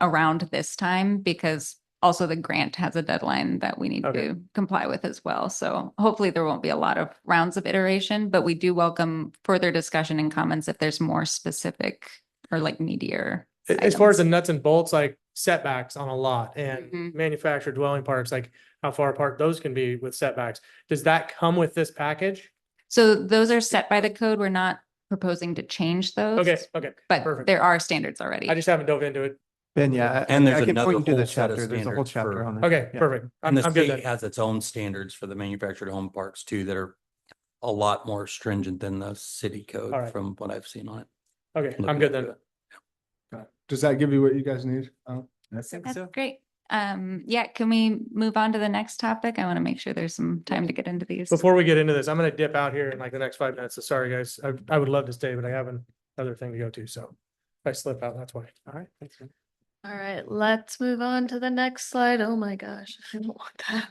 around this time because also the grant has a deadline that we need Okay. to comply with as well. So hopefully there won't be a lot of rounds of iteration, but we do welcome further discussion and comments if there's more specific or like meatier. As far as the items. nuts and bolts, like setbacks on a lot and Mhm. manufactured dwelling parks, like how far apart those can be with setbacks. Does that come with this package? So those are set by the code. We're not proposing to change those. Okay, But perfect. there are standards already. I just haven't dove into it. Ben, yeah. And I there's can another point you to the whole set of chapter. There's a whole standards chapter for- on that. Okay, Yeah. perfect. And the I'm good state then. has its own standards for the manufactured home parks too, that are a lot more stringent than the city All code right. from what I've seen on it. Okay, I'm Looking good into then. it. Does that give you what you guys need? I think That's so. great. Yeah, can we move on to the next topic? I want to make sure there's some time to get into these. Before we get into this, I'm gonna dip out here in like the next 5 minutes. So sorry, guys. I would love to stay, but I have another thing to go to. So if I slip out, that's why. All right. Thanks. Ben. All right, let's move on to the next slide. Oh my gosh, I don't want that.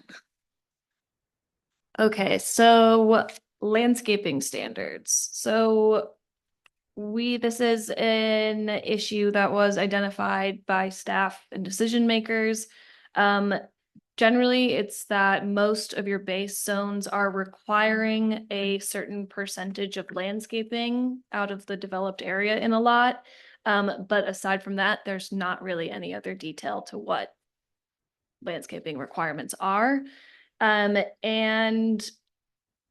Okay, so landscaping standards. So this is an issue that was identified by staff and decision makers. Generally, it's that most of your base zones are requiring a certain percentage of landscaping out of the developed area in a lot. But aside from that, there's not really any other detail to what landscaping requirements are, and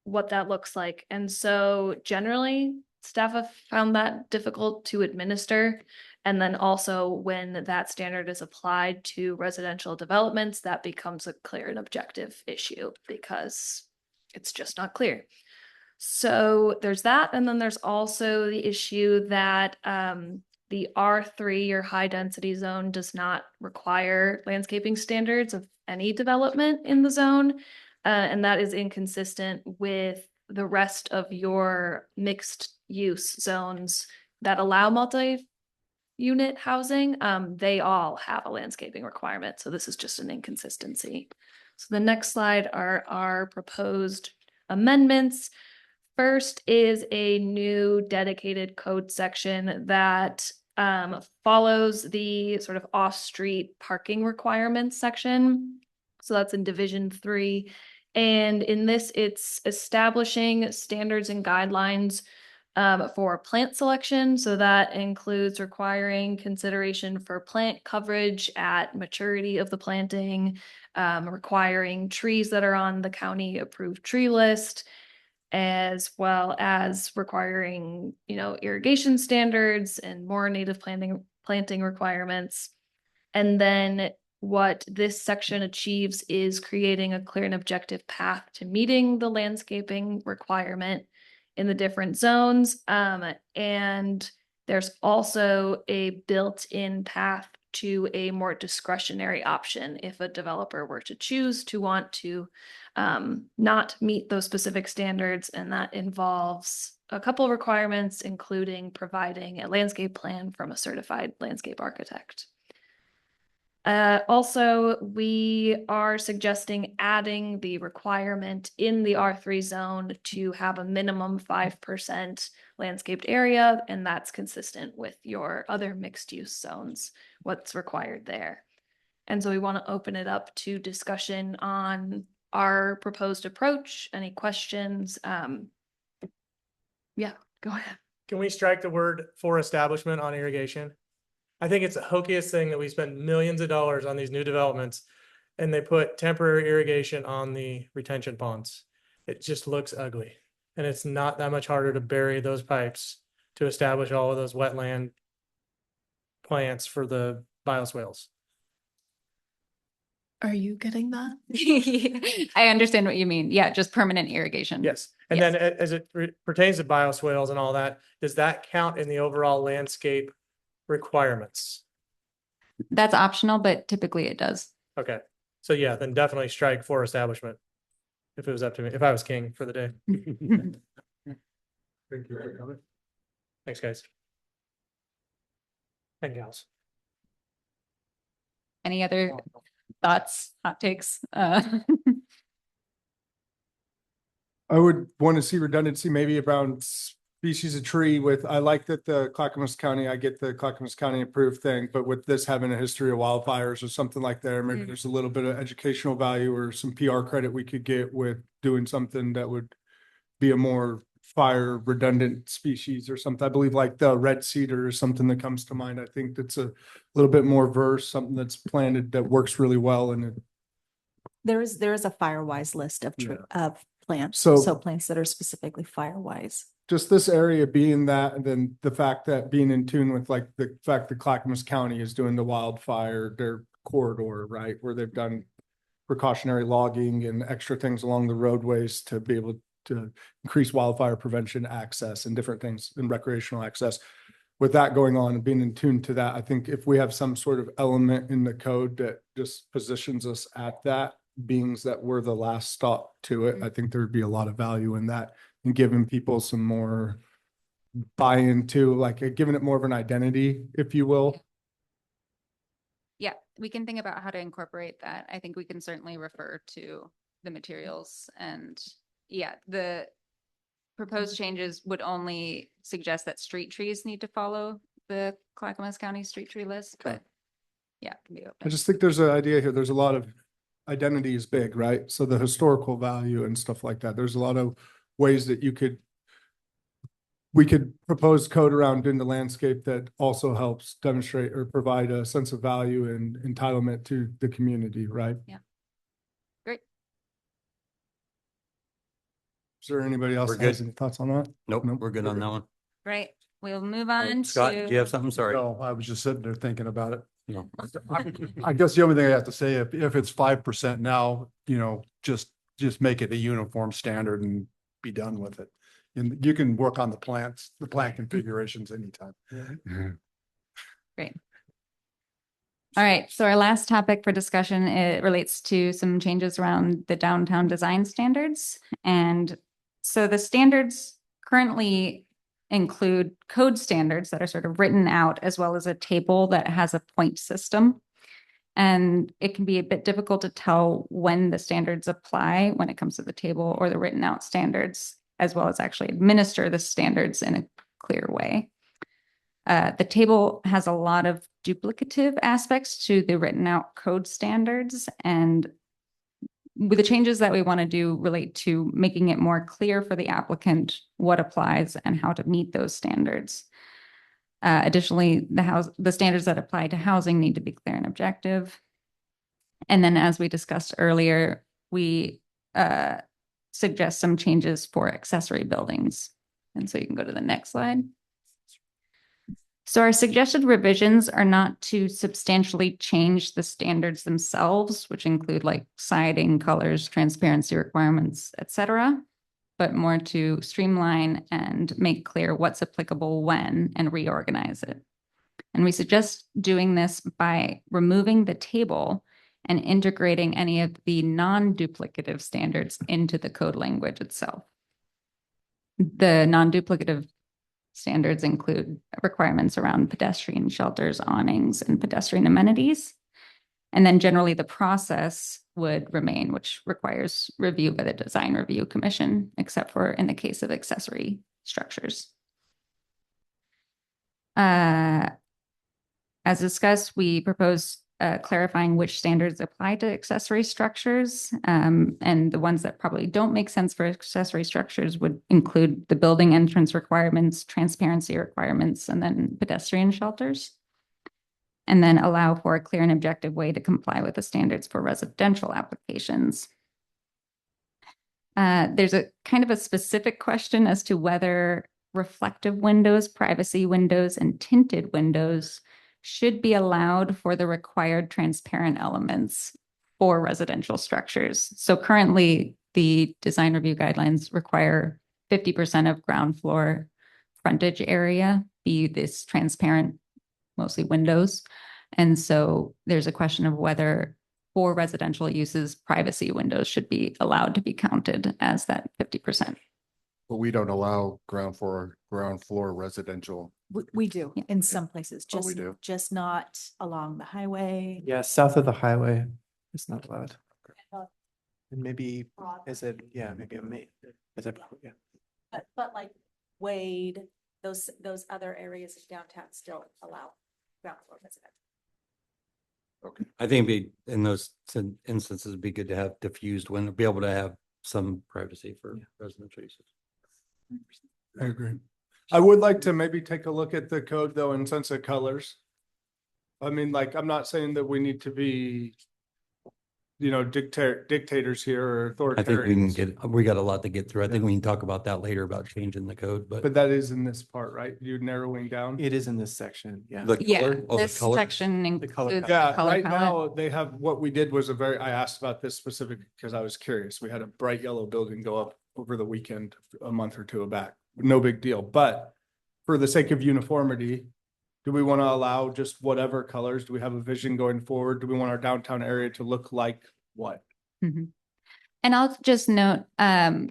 what that looks like. And so generally, staff have found that difficult to administer. And then also when that standard is applied to residential developments, that becomes a clear and objective issue because it's just not clear. So there's that. And then there's also the issue that the R3 or high density zone does not require landscaping standards of any development in the zone. And that is inconsistent with the rest of your mixed use zones that allow multi-unit housing. They all have a landscaping requirement. So this is just an inconsistency. So the next slide are our proposed amendments. First is a new dedicated code section that follows the sort of off-street parking requirements section. So that's in Division 3. And in this, it's establishing standards and guidelines for plant selection. So that includes requiring consideration for plant coverage at maturity of the planting, requiring trees that are on the county approved tree list, as well as requiring, irrigation standards and more native planting requirements. And then what this section achieves is creating a clear and objective path to meeting the landscaping requirement in the different zones. And there's also a built-in path to a more discretionary option if a developer were to choose to want to not meet those specific standards. And that involves a couple requirements, including providing a landscape plan from a certified landscape architect. Also, we are suggesting adding the requirement in the R3 zone to have a minimum 5% landscaped area, and that's consistent with your other mixed use zones, what's required there. And so we want to open it up to discussion on our proposed approach. Any questions? Yeah, go ahead. Can we strike the word for establishment on irrigation? I think it's the hokiest thing that we spend millions of dollars on these new developments and they put temporary irrigation on the retention ponds. It just looks ugly. And it's not that much harder to bury those pipes to establish all of those wetland plants for the bioswales. Are you getting that? I understand what you mean. Yeah, just permanent irrigation. Yes. And Yes. then as it pertains to bioswales and all that, does that count in the overall landscape requirements? That's optional, but typically it does. Okay. So yeah, then definitely strike for establishment. If it was up to me, if I was king for the day. Thanks, guys. And gals. Any other thoughts, hot takes? I would want to see redundancy maybe around species of tree with, I like that the Clackamas County, I get the Clackamas County approved thing, but with this having a history of wildfires or something like that, maybe there's a little bit of educational value or some PR credit we could get with doing something that would be a more fire redundant species or something. I believe like the red cedar is something that comes to mind. I think that's a little bit more verse, something that's planted that works really well and it. There is a Firewise list of of plants, So- so plants that are specifically Firewise. Just this area being that, and then the fact that being in tune with like the fact that Clackamas County is doing the wildfire, their corridor, right? Where they've done precautionary logging and extra things along the roadways to be able to increase wildfire prevention access and different things and recreational access. With that going on and being in tune to that, I think if we have some sort of element in the code that just positions us at that, beings that we're the last stop to it, I think there'd be a lot of value in that and giving people some more buy-in to, like, giving it more of an identity, if you will. Yeah, we can think about how to incorporate that. I think we can certainly refer to the materials and yeah, the proposed changes would only suggest that street trees need to follow the Clackamas County street tree list, but yeah, it can be I open. just think there's an idea here. There's a lot of identity is big, right? So the historical value and stuff like that. There's a lot of ways that we could propose code around in the landscape that also helps demonstrate or provide a sense of value and entitlement to the community, right? Yeah. Great. Is there anybody else We're that has good. any thoughts on that? Nope, Nope. we're good on that one. Right, we'll move on Scott, do you to, have something? Sorry. No, I was just sitting there thinking about it. No. I guess the only thing I have to say, if it's 5% now, just make it a uniform standard and be done with it. And you can work on the plant configurations anytime. great. All right, so our last topic for discussion, it relates to some changes around the downtown design standards. And so the standards currently include code standards that are sort of written out, as well as a table that has a point system. And it can be a bit difficult to tell when the standards apply when it comes to the table or the written out standards, as well as actually administer the standards in a clear way. The table has a lot of duplicative aspects to the written out code standards, and with the changes that we want to do relate to making it more clear for the applicant what applies and how to meet those standards. Additionally, the standards that apply to housing need to be clear and objective. And then, as we discussed earlier, we suggest some changes for accessory buildings. And so you can go to the next slide. So our suggested revisions are not to substantially change the standards themselves, which include like siding, colors, transparency requirements, etc., but more to streamline and make clear what's applicable when and reorganize it. And we suggest doing this by removing the table and integrating any of the non-duplicative standards into the code language itself. The non-duplicative standards include requirements around pedestrian shelters, awnings, and pedestrian amenities. And then generally the process would remain, which requires review by the Design Review Commission, except for in the case of accessory structures. As discussed, we propose clarifying which standards apply to accessory structures. And the ones that probably don't make sense for accessory structures would include the building entrance requirements, transparency requirements, and then pedestrian shelters. And then allow for a clear and objective way to comply with the standards for residential applications. There's a kind of a specific question as to whether reflective windows, privacy windows, and tinted windows should be allowed for the required transparent elements for residential structures. So currently, the design review guidelines require 50% of ground floor frontage area be this transparent, mostly windows. And so there's a question of whether for residential uses, privacy windows should be allowed to be counted as that 50%. But we don't allow ground floor residential. We do in some places, Oh, we do. just not along the highway. Yeah, south of the highway, it's not allowed. And maybe, maybe Yeah. But like Wade, those other areas of downtown still allow ground floor residential. I think in those instances, it'd be good to have diffused window, be able to have some privacy for residential uses. I agree. I would like to maybe take a look at the code though in sense of colors. I mean, like, I'm not saying that we need to be, you know, dictators here or I think we can authoritarians. we got a lot to get through. I think we can talk about that later about changing the code, but. But that is in this part, right? You're narrowing down. It is in this section, yeah. The Yeah, color? Oh, the this color? section The color includes. palette. Yeah, color right palette. now they have, what we did was I asked about this specifically because I was curious. We had a bright yellow building go up over the weekend, a month or two back. No big deal, but for the sake of uniformity, do we want to allow just whatever colors? Do we have a vision going forward? Do we want our downtown area to look like what? Mhm. And I'll just note, I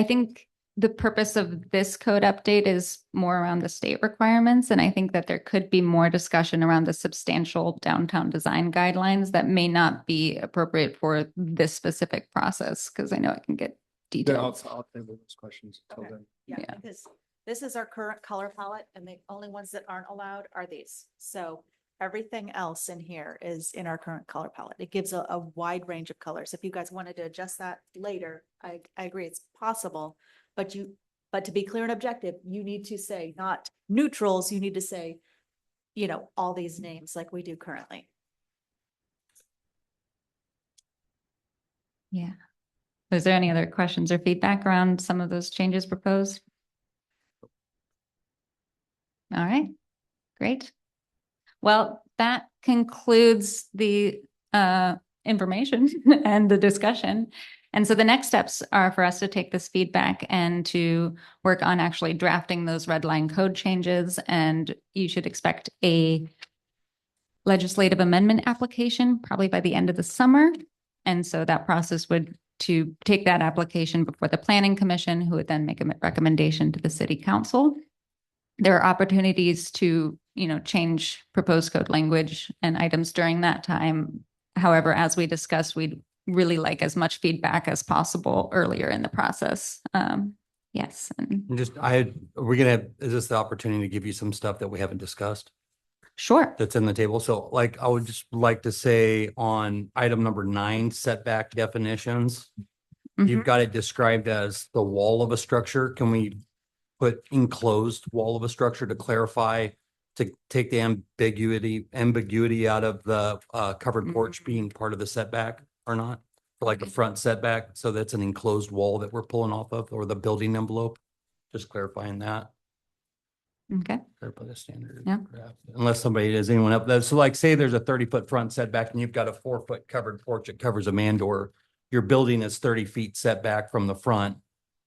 think the purpose of this code update is more around the state requirements. And I think that there could be more discussion around the substantial downtown design guidelines that may not be appropriate for this specific process, because I know it can get Then detailed. I'll table those questions until Okay. then. Yeah, Yeah. because this is our current color palette and the only ones that aren't allowed are these. So everything else in here is in our current color palette. It gives a wide range of colors. If you guys wanted to adjust that later, I agree, it's possible. But to be clear and objective, you need to say not neutrals, you need to say, you know, all these names like we do currently. Yeah. Is there any other questions or feedback around some of those changes proposed? All right, great. Well, that concludes the information and the discussion. And so the next steps are for us to take this feedback and to work on actually drafting those red line code changes. And you should expect a legislative amendment application probably by the end of the summer. And so that process would to take that application before the Planning Commission, who would then make a recommendation to the City Council. There are opportunities to, you know, change proposed code language and items during that time. However, as we discussed, we'd really like as much feedback as possible earlier in the process. Yes. And And just, we're gonna have, is this the opportunity to give you some stuff that we haven't discussed sure. that's in the table? So like, I would just like to say on item number 9, setback definitions, you've Mhm. got it described as the wall of a structure. Can we put enclosed wall of a structure to clarify, to take the ambiguity out of the covered porch being part of the setback or not? For like the Okay. front setback, so that's an enclosed wall that we're pulling off of, or the building envelope, just clarifying that. Okay. Clarify the standard. Yeah. draft. Unless somebody, does anyone else, so like say there's a 30-foot front setback and you've got a 4-foot covered porch that covers a man door. Your building is 30 feet setback from the front,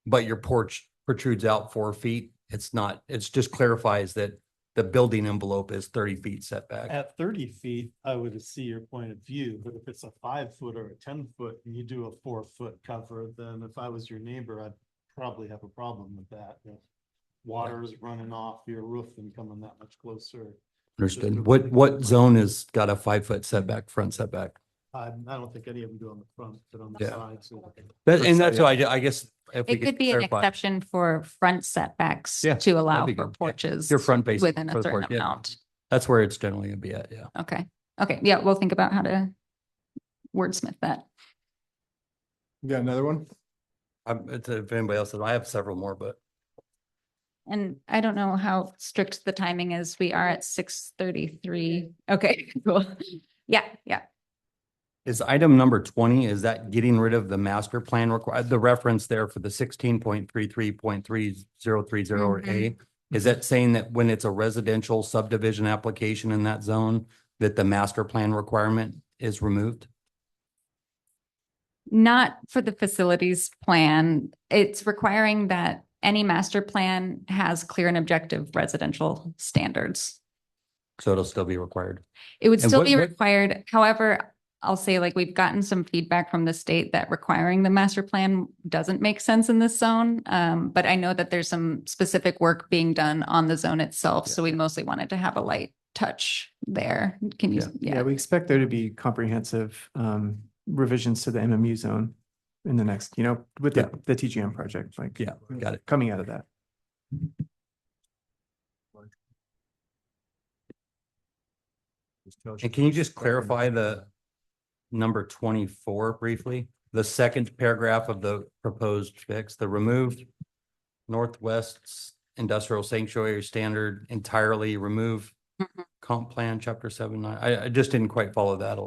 but your porch protrudes out 4 feet. It's not, it's just clarifies that the building envelope is 30 feet setback. At 30 feet, I would see your point of view, but if it's a 5-foot or a 10-foot and you do a 4-foot cover, then if I was your neighbor, I'd probably have a problem with that. If water's running off your roof and coming that much closer. Understood. What zone has got a 5-foot setback, front setback? I don't think any of them do on the front, but on the Yeah. sides. And that's why I guess. If we It could be an clarify. exception for front setbacks Yeah, to allow that'd be for good. Yeah. porches. Your front facing Within for a the certain porch, yeah. amount. That's where it's generally gonna be at, yeah. Okay. Okay. Yeah, we'll think about how to wordsmith that. You got another one? If anybody else, I have several more, but. And I don't know how strict the timing is. We are at 6:33. Okay, cool. Yeah, yeah. Is item number 20, is that getting rid of the master plan the reference there for the 16.33.3030 or A? Is that saying that when it's a residential subdivision application in that zone, that the master plan requirement is removed? Not for the facilities plan. It's requiring that any master plan has clear and objective residential standards. So it'll still be required. It would And still what- be what- required. However, I'll say like we've gotten some feedback from the state that requiring the master plan doesn't make sense in this zone. But I know that there's some specific work being done on the zone itself. So we mostly wanted to have a light touch there. Can you? Yeah, we expect there to be comprehensive revisions to the MMU zone in the next, with the TGM project, like. Yeah, got it. Coming out of that. And can you just clarify the number 24 briefly? The second paragraph of the proposed fix, the removed Northwest Industrial Sanctuary Standard entirely remove comp plan, chapter 7-9. I just didn't quite follow that.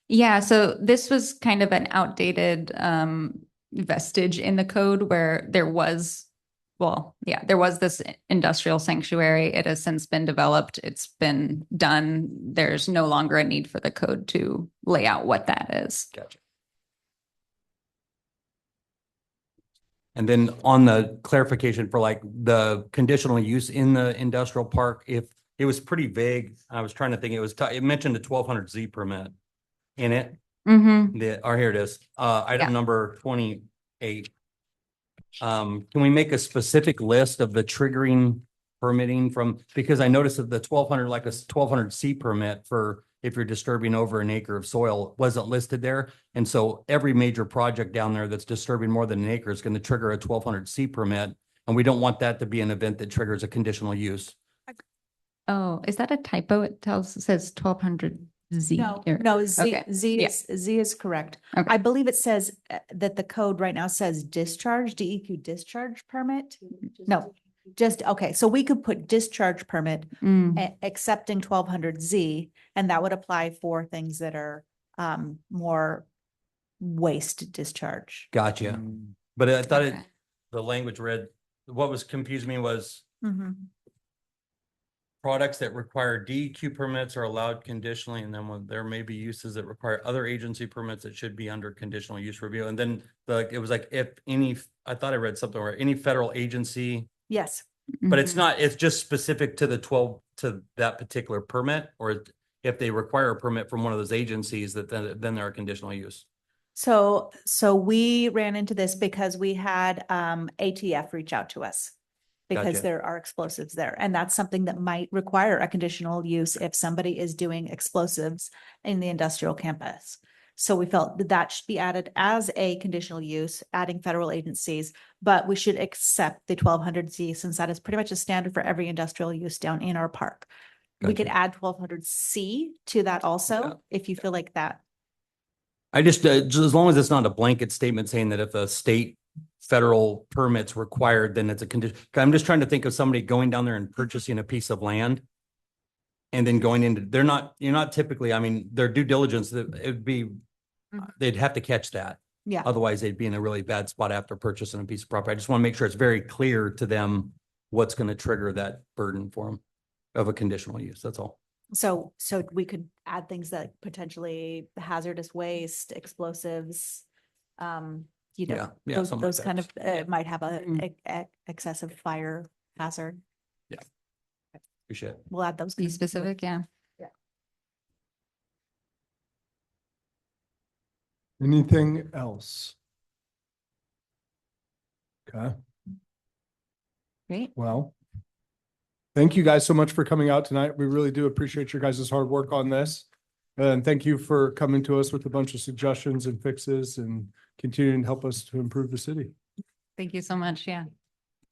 Yeah, so this was kind of an outdated vestige in the code where there was this industrial sanctuary. It has since been developed. It's been done. There's no longer a need for the code to lay out what that is. Gotcha. And then on the clarification for like the conditional use in the industrial park, if it was pretty vague, I was trying to think, it mentioned the 1200Z permit in it. Mm-hmm. Here it is, item number 28. Can we make a specific list of the triggering permitting because I noticed that the 1200, like a 1200C permit for if you're disturbing over an acre of soil wasn't listed there. And so every major project down there that's disturbing more than an acre is going to trigger a 1200C permit. And we don't want that to be an event that triggers a conditional use. Oh, is that a typo? It says 1200Z. No, Z, Okay. Z is correct. Okay. I believe it says that the code right now says discharge, DEQ discharge permit. No, okay, so we could put discharge permit accepting 1200Z, and that would apply for things that are more waste discharge. Gotcha. But I thought Okay. the language read, what was confusing me was products that require DEQ permits are allowed conditionally, and then when there may be uses that require other agency permits that should be under conditional use review. And then it was like I thought I read something where any federal agency, Yes. but it's not, it's just specific to to that particular permit, or if they require a permit from one of those agencies that then they're a conditional use. So we ran into this because we had ATF reach out to us because Gotcha. there are explosives there. And that's something that might require a conditional use if somebody is doing explosives in the industrial campus. So we felt that should be added as a conditional use, adding federal agencies, but we should accept the 1200Z since that is pretty much a standard for every industrial use down in our park. We could add 1200C to that also, if you feel like that. I just as long as it's not a blanket statement saying that if a state federal permit's required, then it's a condition. I'm just trying to think of somebody going down there and purchasing a piece of land and then going into, you're not typically, I mean, their due diligence, they'd have to catch that. Yeah. Otherwise they'd be in a really bad spot after purchasing a piece of property. I just want to make sure it's very clear to them what's going to trigger that burden for them of a conditional use. That's all. So we could add things that potentially hazardous waste, explosives, Yeah, those something like kind that. of might have a excessive fire hazard. Appreciate it. We'll add those. Be kinds of things. specific, yeah. Anything else? Okay, Great. well, thank you guys so much for coming out tonight. We really do appreciate your guys' hard work on this. And thank you for coming to us with a bunch of suggestions and fixes and continuing to help us to improve the city. Thank you so much. Yeah.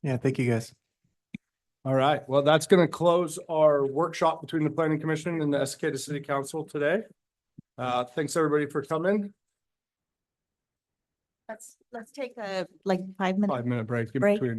Yeah, thank you guys. All right, well, that's going to close our workshop between the Planning Commission and the Estacada City Council today. Thanks, everybody, for coming. Let's take a 5-minute 5-minute break in Break. between.